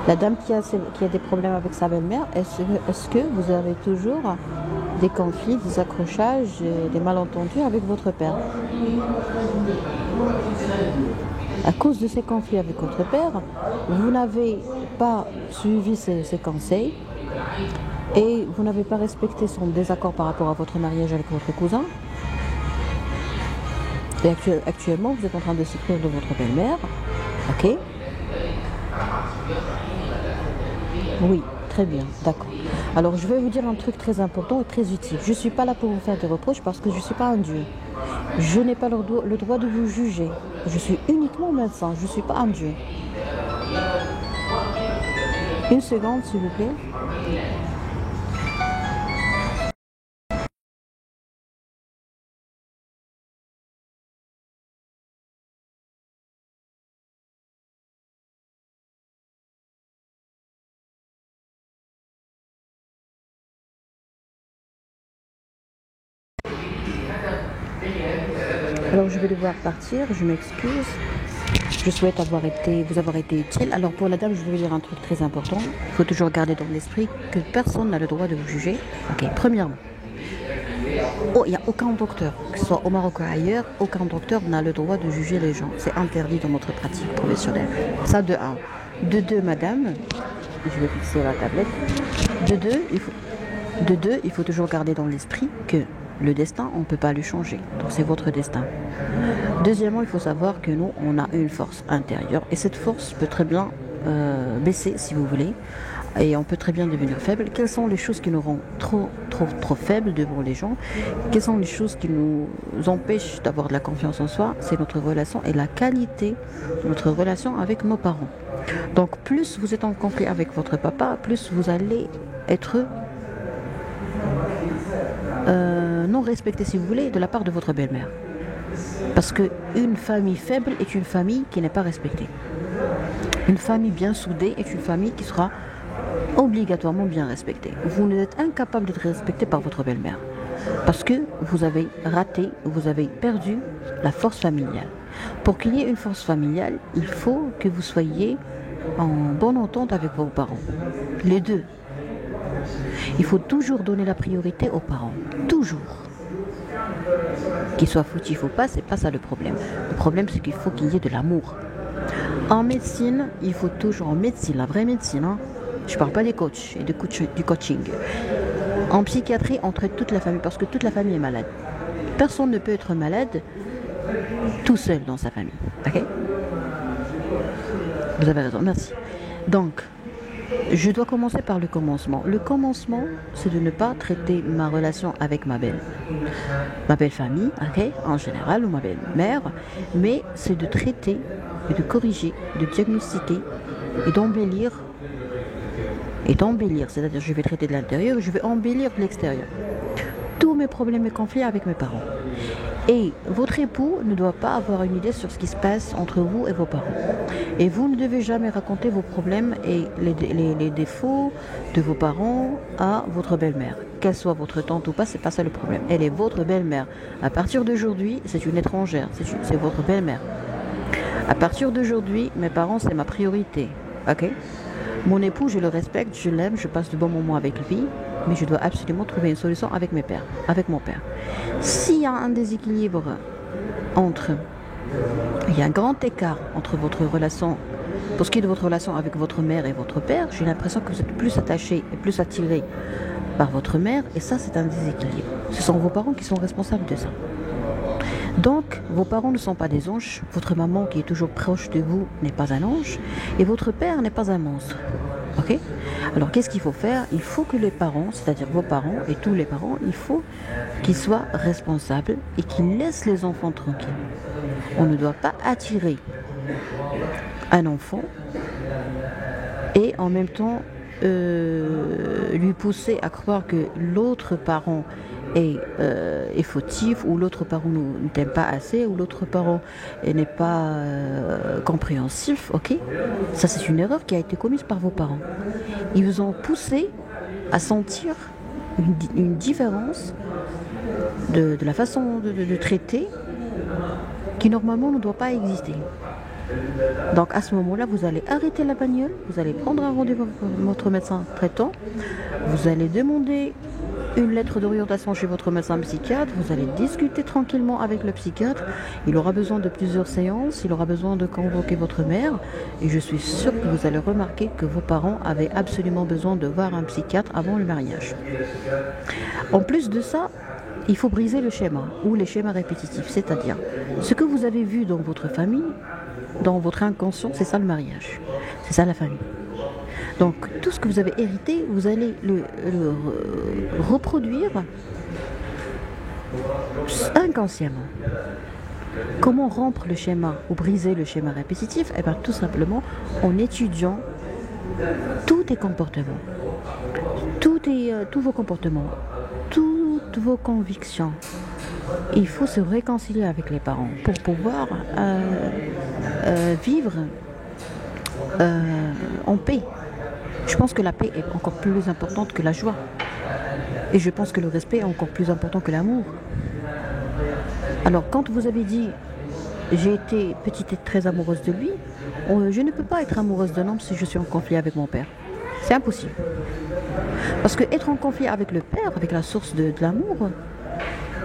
A: La dame qui a des problèmes avec sa belle-mère, est-ce que vous avez toujours des conflits, des accrochages, des malentendus avec votre père? À cause de ces conflits avec votre père, vous n'avez pas suivi ses conseils Et vous n'avez pas respecté son désaccord par rapport à votre mariage avec votre cousin. Et actuellement, vous êtes en train de s'écrire de votre belle-mère. Ok? Oui, très bien, d'accord. Alors, je vais vous dire un truc très important et très utile. Je ne suis pas là pour vous faire des reproches parce que je ne suis pas un dieu. Je n'ai pas le droit de vous juger. Je suis uniquement médecin, je ne suis pas un dieu. Une seconde, s'il vous plaît. Alors, je vais devoir partir, je m'excuse. Je souhaite vous avoir été utile. Alors, pour la dame, je vais vous dire un truc très important. Il faut toujours garder dans l'esprit que personne n'a le droit de vous juger. Ok, premièrement. Oh, il n'y a aucun docteur, que ce soit au Maroc ou ailleurs, aucun docteur n'a le droit de juger les gens. C'est interdit dans notre pratique professionnelle. Ça, de un. De deux, madame, je vais fixer la tablette. De deux, il faut toujours garder dans l'esprit que le destin, on ne peut pas le changer. Donc, c'est votre destin. Deuxièmement, il faut savoir que nous, on a une force intérieure. Et cette force peut très bien baisser, si vous voulez. Et on peut très bien devenir faible. Quelles sont les choses qui nous rendent trop faibles devant les gens? Quelles sont les choses qui nous empêchent d'avoir de la confiance en soi? C'est notre relation et la qualité de notre relation avec nos parents. Donc plus vous êtes en conflit avec votre papa, plus vous allez être non respecté, si vous voulez, de la part de votre belle-mère. Parce qu'une famille faible est une famille qui n'est pas respectée. Une famille bien soudée est une famille qui sera obligatoirement bien respectée. Vous êtes incapable d'être respecté par votre belle-mère. Parce que vous avez raté, vous avez perdu la force familiale. Pour qu'il y ait une force familiale, il faut que vous soyez en bonne entente avec vos parents. Les deux. Il faut toujours donner la priorité aux parents. Toujours. Qu'ils soient fautifs ou pas, c'est pas ça le problème. Le problème, c'est qu'il faut qu'il y ait de l'amour. En médecine, il faut toujours, en médecine, la vraie médecine, hein, je parle pas des coachs et du coaching. En psychiatrie, on traite toute la famille parce que toute la famille est malade. Personne ne peut être malade tout seul dans sa famille. Ok? Vous avez raison, merci. Donc, je dois commencer par le commencement. Le commencement, c'est de ne pas traiter ma relation avec ma belle famille, ok, en général, ou ma belle mère, mais c'est de traiter et de corriger, de diagnostiquer et d'embellir. C'est-à-dire je vais traiter de l'intérieur, je vais embellir de l'extérieur. Tous mes problèmes et conflits avec mes parents. Et votre époux ne doit pas avoir une idée sur ce qui se passe entre vous et vos parents. Et vous ne devez jamais raconter vos problèmes et les défauts de vos parents à votre belle-mère. Qu'elle soit votre tante ou pas, c'est pas ça le problème. Elle est votre belle-mère. À partir d'aujourd'hui, c'est une étrangère, c'est votre belle-mère. À partir d'aujourd'hui, mes parents, c'est ma priorité. Ok? Mon époux, je le respecte, je l'aime, je passe de bons moments avec lui, mais je dois absolument trouver une solution avec mon père. S'il y a un déséquilibre il y a un grand écart entre votre relation, pour ce qui est de votre relation avec votre mère et votre père, j'ai l'impression que vous êtes plus attaché et plus attiré par votre mère, et ça, c'est un déséquilibre. Ce sont vos parents qui sont responsables de ça. Donc, vos parents ne sont pas des anges, votre maman qui est toujours proche de vous n'est pas un ange, et votre père n'est pas un monstre. Ok? Alors, qu'est-ce qu'il faut faire? Il faut que les parents, c'est-à-dire vos parents et tous les parents, il faut qu'ils soient responsables et qu'ils laissent les enfants tranquilles. On ne doit pas attirer un enfant et en même temps lui pousser à croire que l'autre parent est fautif, ou l'autre parent ne t'aime pas assez, ou l'autre parent n'est pas compréhensif, ok? Ça, c'est une erreur qui a été commise par vos parents. Ils vous ont poussé à sentir une différence de la façon de traiter qui normalement ne doit pas exister. Donc à ce moment-là, vous allez arrêter la bagnole, vous allez prendre un rendez-vous avec votre médecin traitant, vous allez demander une lettre d'orientation chez votre médecin psychiatre, vous allez discuter tranquillement avec le psychiatre, il aura besoin de plusieurs séances, il aura besoin de convoquer votre mère, et je suis sûre que vous allez remarquer que vos parents avaient absolument besoin de voir un psychiatre avant le mariage. En plus de ça, il faut briser le schéma, ou les schémas répétitifs, c'est-à-dire ce que vous avez vu dans votre famille, dans votre inconscient, c'est ça le mariage, c'est ça la famille. Donc tout ce que vous avez hérité, vous allez le reproduire inconsciemment. Comment rompre le schéma ou briser le schéma répétitif? Eh bien tout simplement en étudiant tous tes comportements, tous vos comportements, toutes vos convictions. Il faut se réconcilier avec les parents pour pouvoir vivre en paix. Je pense que la paix est encore plus importante que la joie. Et je pense que le respect est encore plus important que l'amour. Alors quand vous avez dit j'ai été petite et très amoureuse de lui, je ne peux pas être amoureuse d'un homme si je suis en conflit avec mon père. C'est impossible. Parce que être en conflit avec le père, avec la source de l'amour,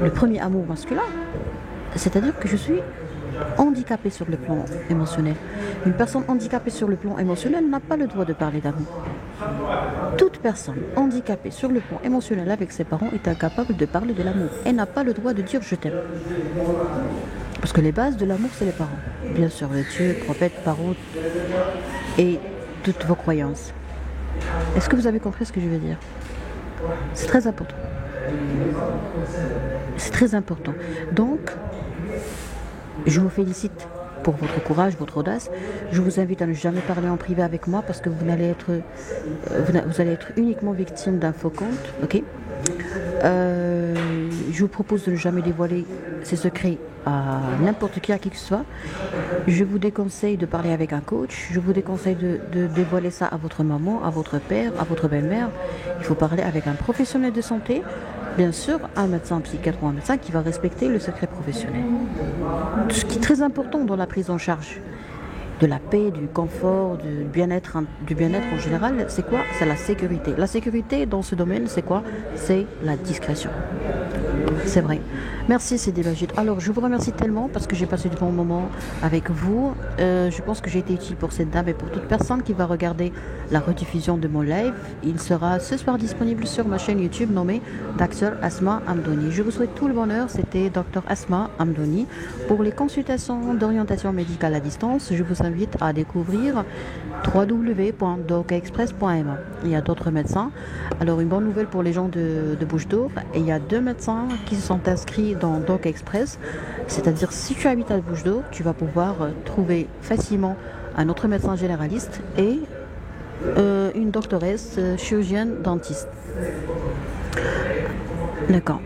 A: le premier amour masculin, c'est-à-dire que je suis handicapée sur le plan émotionnel. Une personne handicapée sur le plan émotionnel n'a pas le droit de parler d'amour. Toute personne handicapée sur le plan émotionnel avec ses parents est incapable de parler de l'amour. Elle n'a pas le droit de dire je t'aime. Parce que les bases de l'amour, c'est les parents. Bien sûr, le Dieu, prophète, parents et toutes vos croyances. Est-ce que vous avez compris ce que je veux dire? C'est très important. C'est très important. Donc, je vous félicite pour votre courage, votre audace. Je vous invite à ne jamais parler en privé avec moi parce que vous allez être uniquement victime d'un faux compte. Ok. Je vous propose de ne jamais dévoiler ces secrets à n'importe qui, à qui que ce soit. Je vous déconseille de parler avec un coach. Je vous déconseille de dévoiler ça à votre maman, à votre père, à votre belle-mère. Il faut parler avec un professionnel de santé. Bien sûr, un médecin, un psychiatre ou un médecin qui va respecter le secret professionnel. Ce qui est très important dans la prise en charge de la paix, du confort, du bien-être en général, c'est quoi? C'est la sécurité. La sécurité dans ce domaine, c'est quoi? C'est la discrétion. C'est vrai. Merci Sidi Majid. Alors je vous remercie tellement parce que j'ai passé de bons moments avec vous. Je pense que j'ai été utile pour cette dame et pour toute personne qui va regarder la rediffusion de mon live. Il sera ce soir disponible sur ma chaîne YouTube nommée Dr Asma Amdouni. Je vous souhaite tout le bonheur. C'était Dr Asma Amdouni. Pour les consultations d'orientation médicale à distance, je vous invite à découvrir www.docexpress.ma. Il y a d'autres médecins. Alors une bonne nouvelle pour les gens de Bouche d'Or. Et il y a 2 médecins qui se sont inscrits dans Doc Express. C'est-à-dire si tu habites à Bouche d'Or, tu vas pouvoir trouver facilement un autre médecin généraliste et une doctoresse chirurgienne dentiste. D'accord.